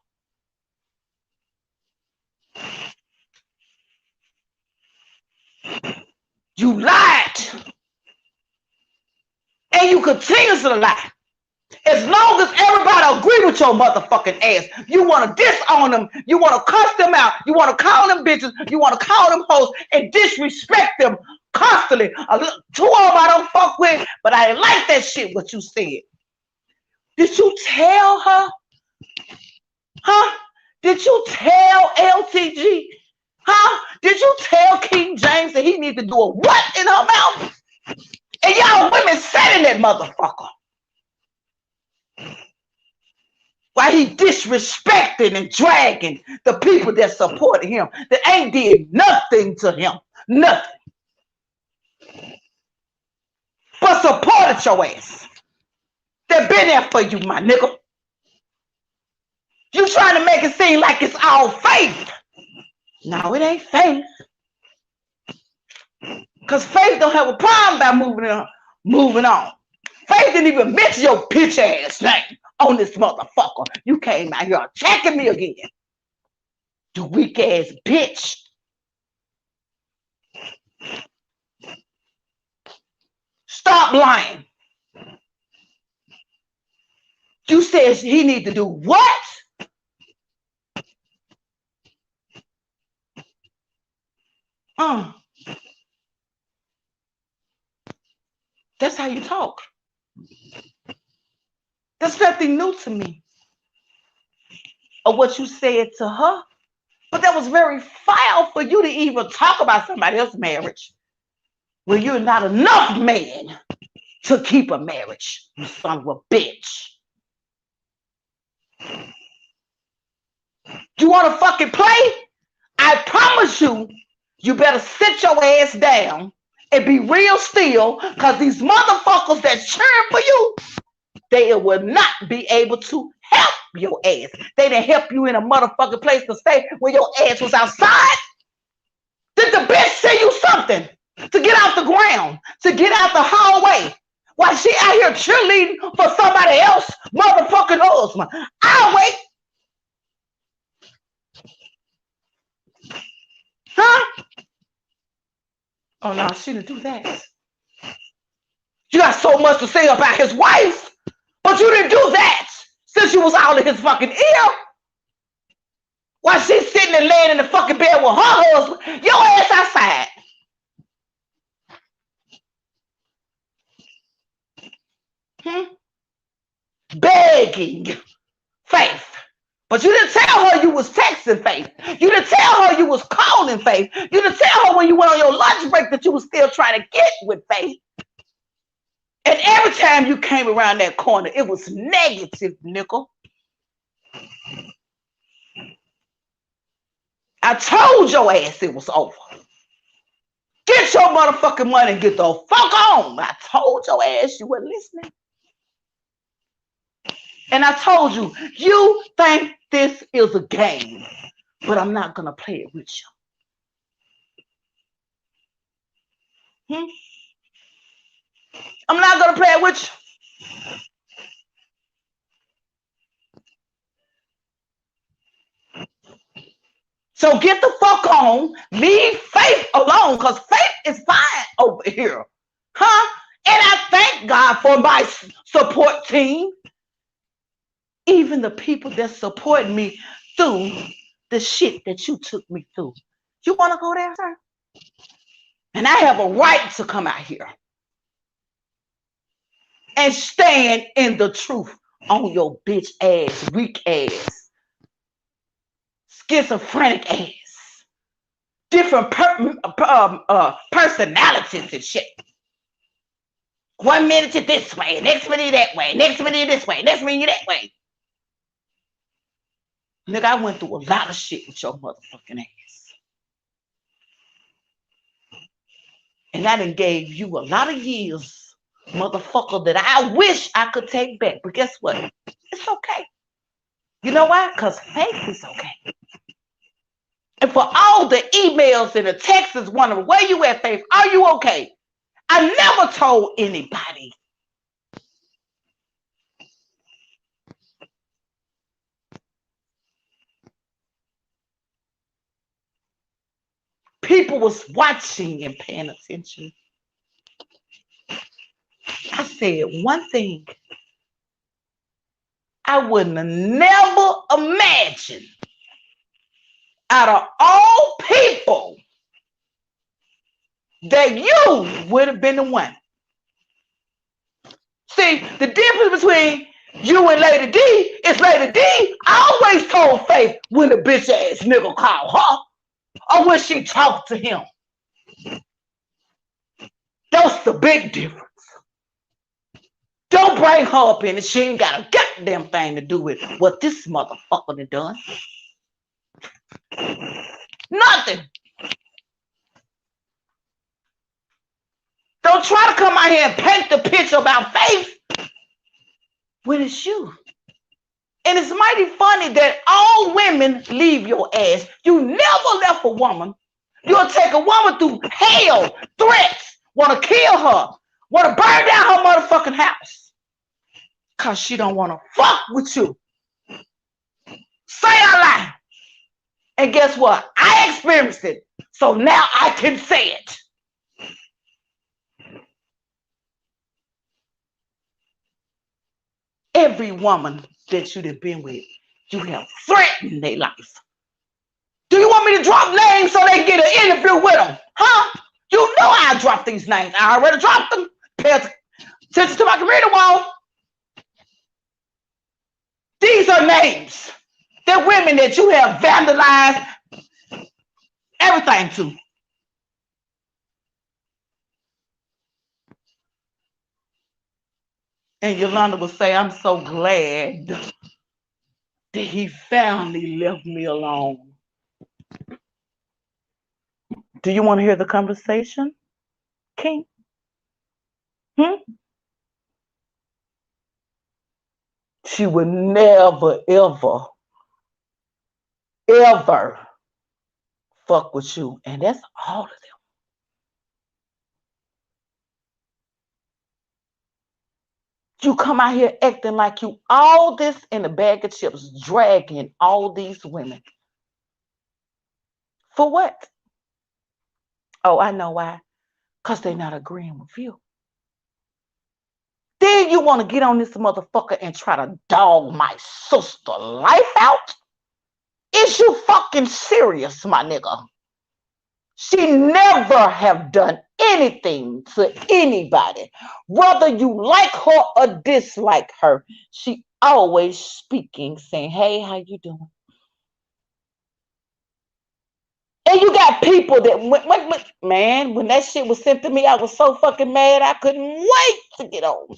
You lied. And you continue to lie. As long as everybody agree with your motherfucking ass, you want to disown them, you want to cuss them out, you want to call them bitches, you want to call them hoes and disrespect them constantly. Two of them I don't fuck with, but I didn't like that shit what you said. Did you tell her? Huh? Did you tell LTG? Huh? Did you tell King James that he needs to do a what in her mouth? And y'all women sat in that motherfucker. Why he disrespecting and dragging the people that supported him, that ain't did nothing to him. Nothing. But supported your ass. They been there for you, my nigga. You trying to make it seem like it's all Faith. No, it ain't Faith. Because Faith don't have a problem by moving on. Faith didn't even mention your bitch ass name on this motherfucker. You came out here attacking me again. You weak ass bitch. Stop lying. You said he need to do what? That's how you talk. That's nothing new to me. Or what you said to her. But that was very foul for you to even talk about somebody else's marriage when you're not enough man to keep a marriage, you son of a bitch. You want to fucking play? I promise you, you better sit your ass down and be real still, because these motherfuckers that cheering for you, they will not be able to help your ass. They didn't help you in a motherfucking place to stay when your ass was outside. Did the bitch send you something to get out the ground, to get out the hallway? While she out here cheerleading for somebody else motherfucking husband. I'll wait. Huh? Oh no, she didn't do that. You got so much to say about his wife, but you didn't do that since you was all in his fucking ear. While she's sitting and laying in the fucking bed with her husband, your ass outside. Begging Faith. But you didn't tell her you was texting Faith. You didn't tell her you was calling Faith. You didn't tell her when you went on your lunch break that you was still trying to get with Faith. And every time you came around that corner, it was negative, nickel. I told your ass it was over. Get your motherfucking money and get the fuck on. I told your ass you weren't listening. And I told you, you think this is a game, but I'm not going to play it with you. I'm not going to play it with you. So get the fuck on. Leave Faith alone, because Faith is fine over here. Huh? And I thank God for my support team. Even the people that support me through the shit that you took me through. You want to go there, sir? And I have a right to come out here and stand in the truth on your bitch ass, weak ass, schizophrenic ass, different personalities and shit. 1 minute you're this way, next minute you're that way, next minute you're this way, next minute you're that way. Nigga, I went through a lot of shit with your motherfucking ass. And I done gave you a lot of years, motherfucker, that I wish I could take back. But guess what? It's okay. You know why? Because Faith is okay. And for all the emails and the texts wondering, where you at, Faith? Are you okay? I never told anybody. People was watching and paying attention. I said one thing. I wouldn't have never imagined, out of all people, that you would have been the one. See, the difference between you and Lady D is Lady D always told Faith when the bitch ass nigga called her or when she talked to him. That's the big difference. Don't bring her up in it. She ain't got a goddamn thing to do with what this motherfucker done done. Nothing. Don't try to come out here and paint the picture about Faith when it's you. And it's mighty funny that all women leave your ass. You never left a woman. You'll take a woman through hell, threats, want to kill her, want to burn down her motherfucking house. Because she don't want to fuck with you. Say a lie. And guess what? I experienced it. So now I can say it. Every woman that you've been with, you have threatened their life. Do you want me to drop names so they can get an interview with them? Huh? You know I dropped these names. I already dropped them. Pay attention to my community wall. These are names. They're women that you have vandalized everything to. And Yolanda will say, I'm so glad that he finally left me alone. Do you want to hear the conversation, King? She would never, ever, ever fuck with you. And that's all of them. You come out here acting like you all this in a bag of chips, dragging all these women. For what? Oh, I know why. because they're not agreeing with you. Then you want to get on this motherfucker and try to dog my sister life out? Is you fucking serious, my nigga? She never have done anything to anybody. Whether you like her or dislike her, she always speaking, saying, hey, how you doing? And you got people that, when that shit was sent to me, I was so fucking mad, I couldn't wait to get on.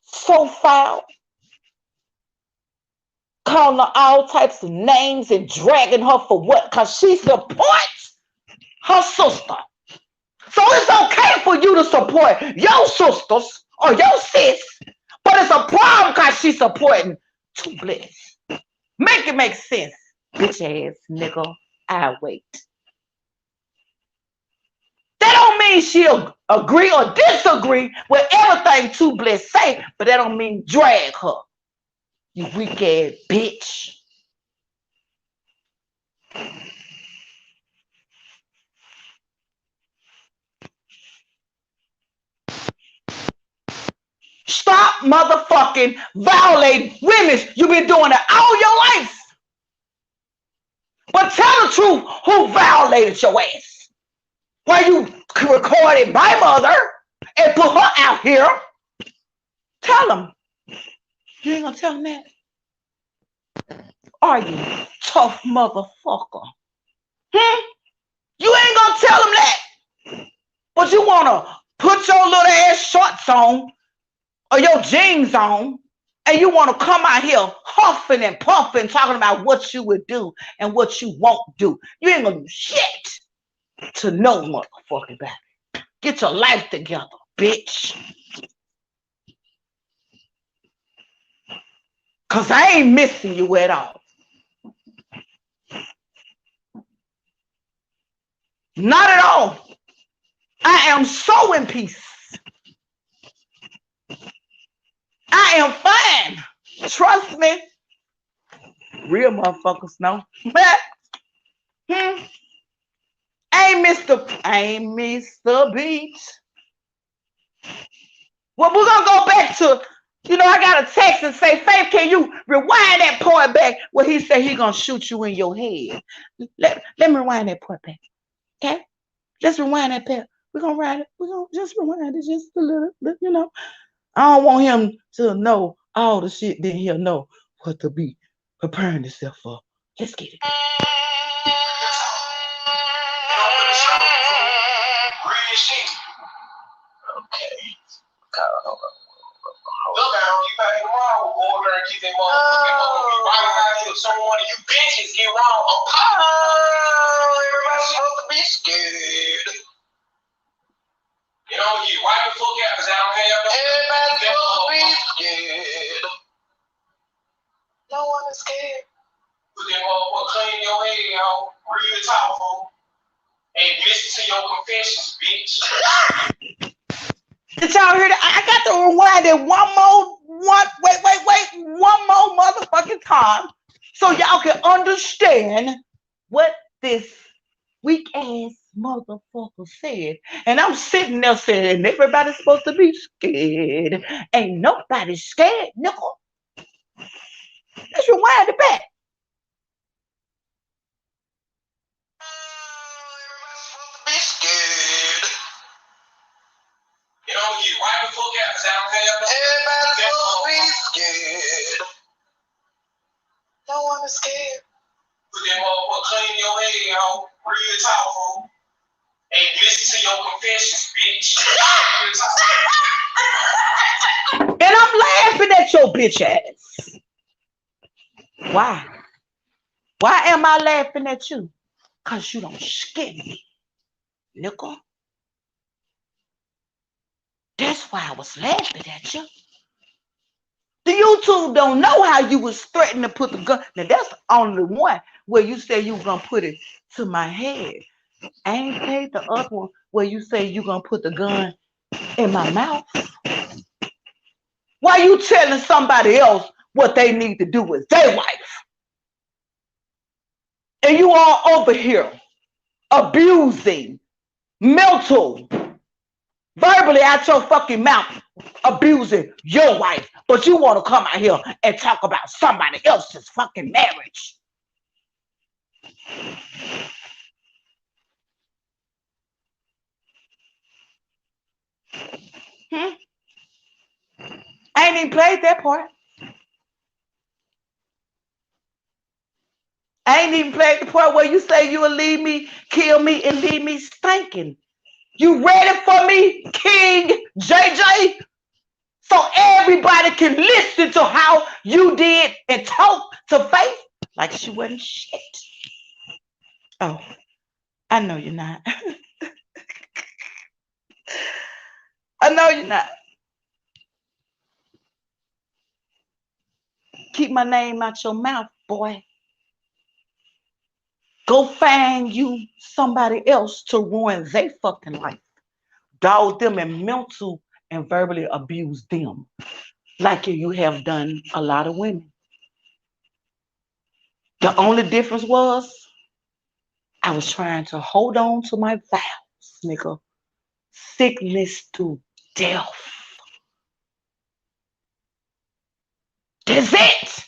So foul. Calling her all types of names and dragging her for what? Because she supports her sister. So it's okay for you to support your sisters or your sis, but it's a problem because she's supporting Too Blessed. Make it make sense, bitch ass nigga. I wait. That don't mean she'll agree or disagree with everything Too Blessed say, but that don't mean drag her. You weak ass bitch. Stop motherfucking violating women. You've been doing it all your life. But tell the truth, who violated your ass? Why you recorded my mother and put her out here? Tell them. You ain't gonna tell them that? Are you tough motherfucker? You ain't gonna tell them that. But you wanna put your little ass shorts on or your jeans on, and you want to come out here huffing and puffing, talking about what you would do and what you won't do. You ain't gonna do shit to no motherfucking baby. Get your life together, bitch. Cause I ain't missing you at all. Not at all. I am so in peace. I am fine. Trust me. Real motherfuckers know. I ain't Mr. Beach. Well, we're gonna go back to, I got a text and say, Faith, can you rewind that part back where he said he gonna shoot you in your head? Let me rewind that part back. Okay? Let's rewind that part. We're gonna ride it. We're gonna just rewind it just a little bit, I don't want him to know all the shit, then he'll know what to be preparing himself for. Let's get it. Someone you bitches get wrong. Oh, everybody's supposed to be scared. You know, you wipe the fuck out because I don't have no. Everybody's supposed to be scared. No one is scared. Put them motherfucker clean your head, yo. Real talk, and listen to your confessions, bitch. Did y'all hear that? I got to rewind it one more motherfucking time so y'all can understand what this weak ass motherfucker said. And I'm sitting there saying everybody's supposed to be scared. Ain't nobody scared, nigga. Let's rewind it back. Everybody's supposed to be scared. You know, you wipe the fuck out because I don't have no. Everybody's supposed to be scared. No one is scared. Put them motherfucker clean your head, yo. Real talk, and listen to your confessions, bitch. And I'm laughing at your bitch ass. Why? Why am I laughing at you? Because you don't scare me, nigga. That's why I was laughing at you. The YouTube don't know how you was threatening to put the gun. Now, that's the only one where you say you were going to put it to my head. I ain't paid the other one where you say you going to put the gun in my mouth. Why you telling somebody else what they need to do with their wife? And you all over here abusing, mental, verbally out your fucking mouth, abusing your wife, but you want to come out here and talk about somebody else's fucking marriage. Hmm? I ain't even played that part. I ain't even played the part where you say you will leave me, kill me, and leave me stinking. You ready for me, King JJ? So everybody can listen to how you did and talk to Faith like she wasn't shit. Oh, I know you're not. I know you're not. Keep my name out your mouth, boy. Go find you somebody else to ruin their fucking life. Dog them and mental and verbally abuse them. Like you have done a lot of women. The only difference was I was trying to hold on to my vows, nigga. Sickness to death. That's it.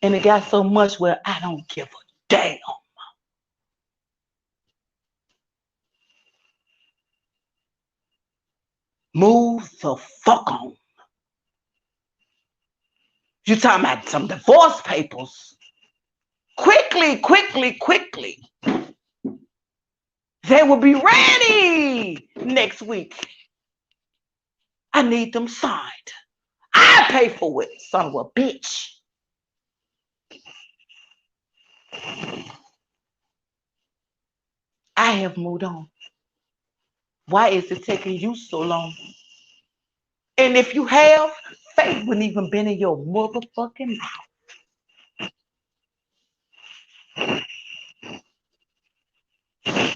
And it got so much where I don't give a damn. Move the fuck on. You talking about some divorce papers. Quickly. They will be ready next week. I need them signed. I pay for it, son of a bitch. I have moved on. Why is it taking you so long? And if you have, Faith wouldn't even been in your motherfucking mouth.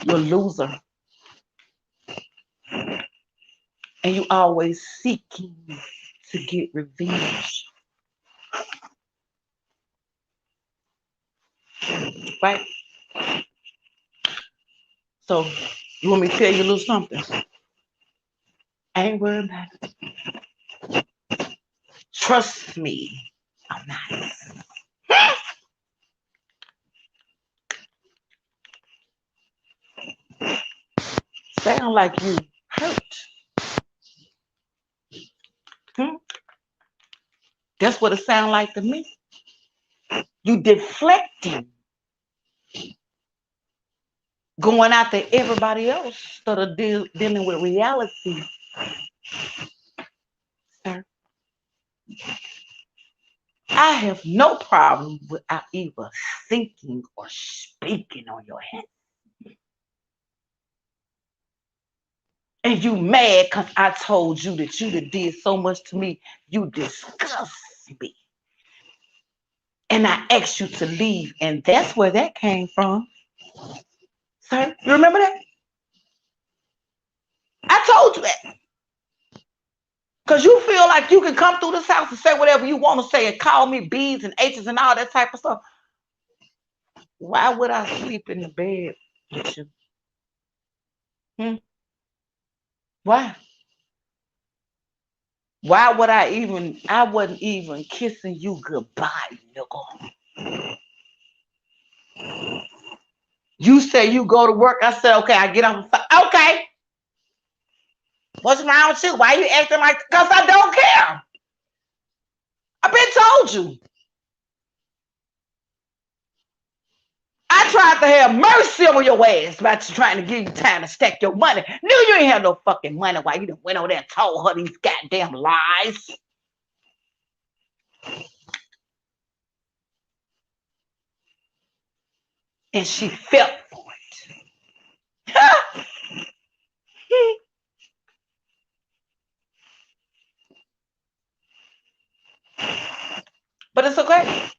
You're a loser. And you always seeking to get revenge. Right? So, you want me to tell you a little something? I ain't worried about it. Trust me, I'm not. Sound like you hurt. Hmm? That's what it sounds like to me. You deflecting, going after everybody else instead of dealing with reality. Sir, I have no problem without either thinking or speaking on your hand. And you mad because I told you that you did so much to me. You disgust me. And I asked you to leave. And that's where that came from. Sir, you remember that? I told you that. Because you feel like you can come through this house and say whatever you want to say and call me B's and H's and all that type of stuff. Why would I sleep in the bed with you? Hmm? Why? Why would I wasn't even kissing you goodbye, nigga. You say you go to work. I said, okay, I get off. Okay. What's wrong with you? Why you acting like, because I don't care. I've been told you. I tried to have mercy on your ass about you trying to give you time to stack your money. Knew you ain't have no fucking money while you done went over there and told her these goddamn lies. And she felt for it. But it's okay.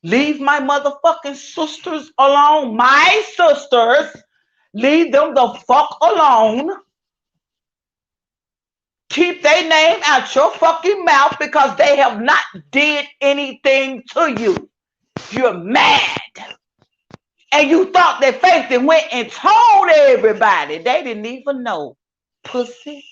Leave my motherfucking sisters alone. My sisters. Leave them the fuck alone. Keep their name out your fucking mouth because they have not did anything to you. You're mad. And you thought that Faith and went and told everybody. They didn't even know. Pussy.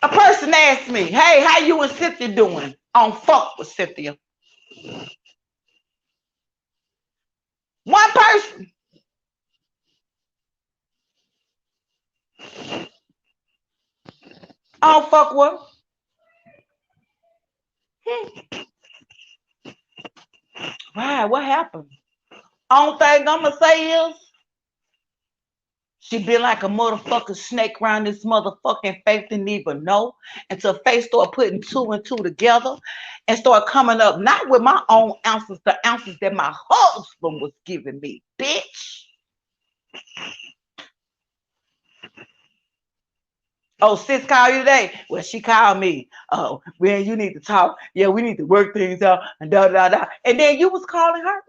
A person asked me, hey, how you and Cynthia doing? On fuck with Cynthia. One person. On fuck with. Right, what happened? Only thing I'm gonna say is she been like a motherfucking snake around this motherfucking Faith didn't even know until Faith started putting two and two together and started coming up not with my own answers, the answers that my husband was giving me, bitch. Oh, sis called you today? Well, she called me. Oh, well, you need to talk. Yeah, we need to work things out and da da da. And then you was calling her.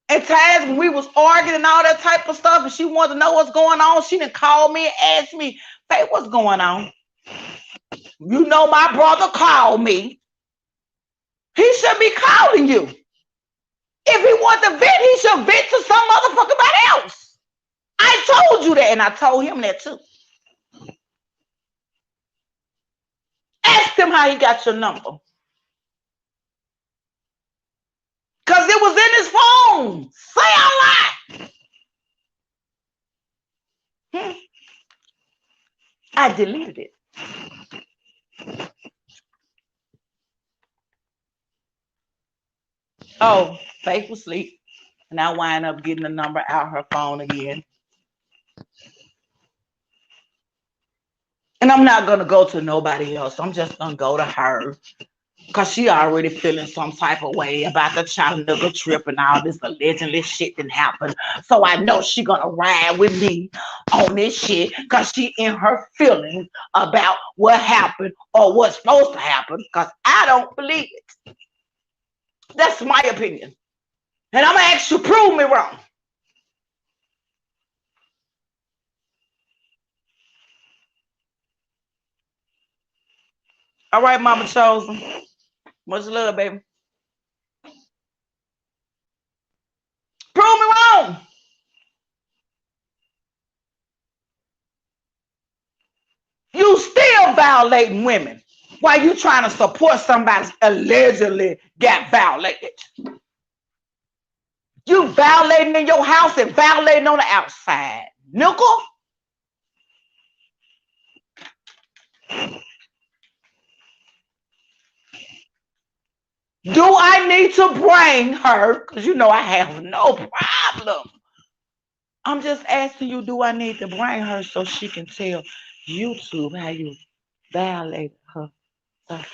At times when we was arguing and all that type of stuff, and she wanted to know what's going on, she didn't call me and ask me, hey, what's going on? You know my brother called me. He should be calling you. If he wants to vent, he should vent to some motherfucker else. I told you that, and I told him that too. Ask him how he got your number. Because it was in his phone. Say I lie. I deleted it. Oh, Faith was asleep. And I wind up getting the number out her phone again. And I'm not going to go to nobody else. I'm just going to go to her. Because she already feeling some type of way about the Chattanooga trip and all this allegedly shit that happened. So I know she going to ride with me on this shit because she in her feelings about what happened or what's supposed to happen because I don't believe it. That's my opinion. And I'm going to ask you, prove me wrong. All right, Mama Chosen. Much love, baby. Prove me wrong. You still violating women while you trying to support somebody allegedly got violated. You violating in your house and violating on the outside. Nickel? Do I need to bring her? Because you know I have no problem. I'm just asking you, do I need to bring her so she can tell YouTube how you violated her? I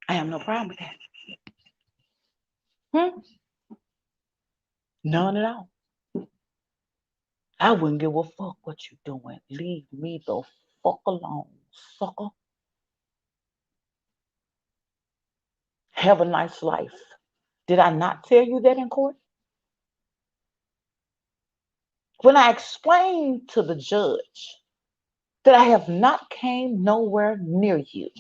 have no problem with that. None at all. I wouldn't give a fuck what you doing. Leave me the fuck alone, sucker. Have a nice life. Did I not tell you that in court? When I explained to the judge that I have not came nowhere near you,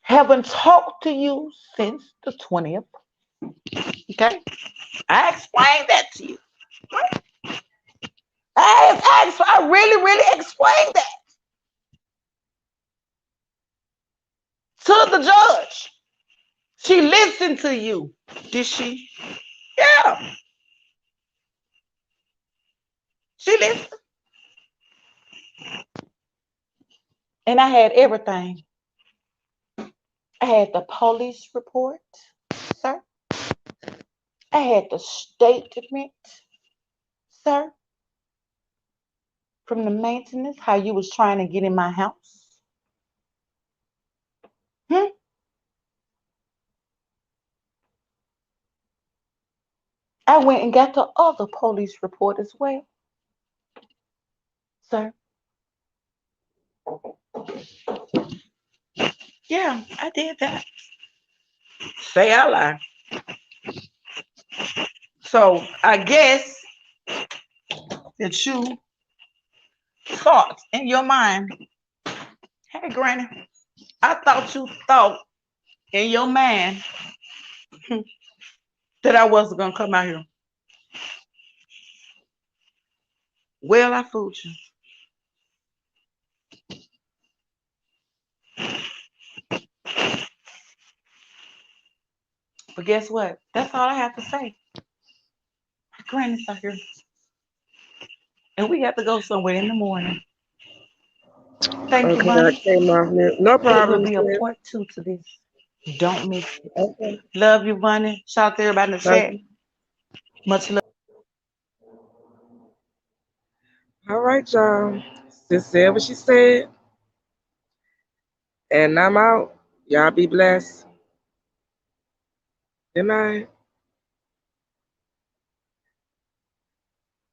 haven't talked to you since the 20th. Okay? I explained that to you. I really explained that to the judge. She listened to you. Did she? Yeah. She listened. And I had everything. I had the police report, sir. I had the statement, sir, from the maintenance, how you was trying to get in my house. I went and got the other police report as well, sir. Yeah, I did that. Say out loud. So I guess that you thought in your mind, hey Granny, I thought you thought in your mind that I wasn't gonna come out here. Well, I fooled you. But guess what? That's all I have to say. Granny's out here. And we got to go somewhere in the morning. Thank you, Okay, I Bunny. came off mute. No It will problem, be a sis. part two to this. Don't miss it. Okay. Love you, Bunny. Shout out to everybody in the Love chat. you. Much love. All right, y'all. Sis said what she said, and I'm out. Y'all be blessed. Good night.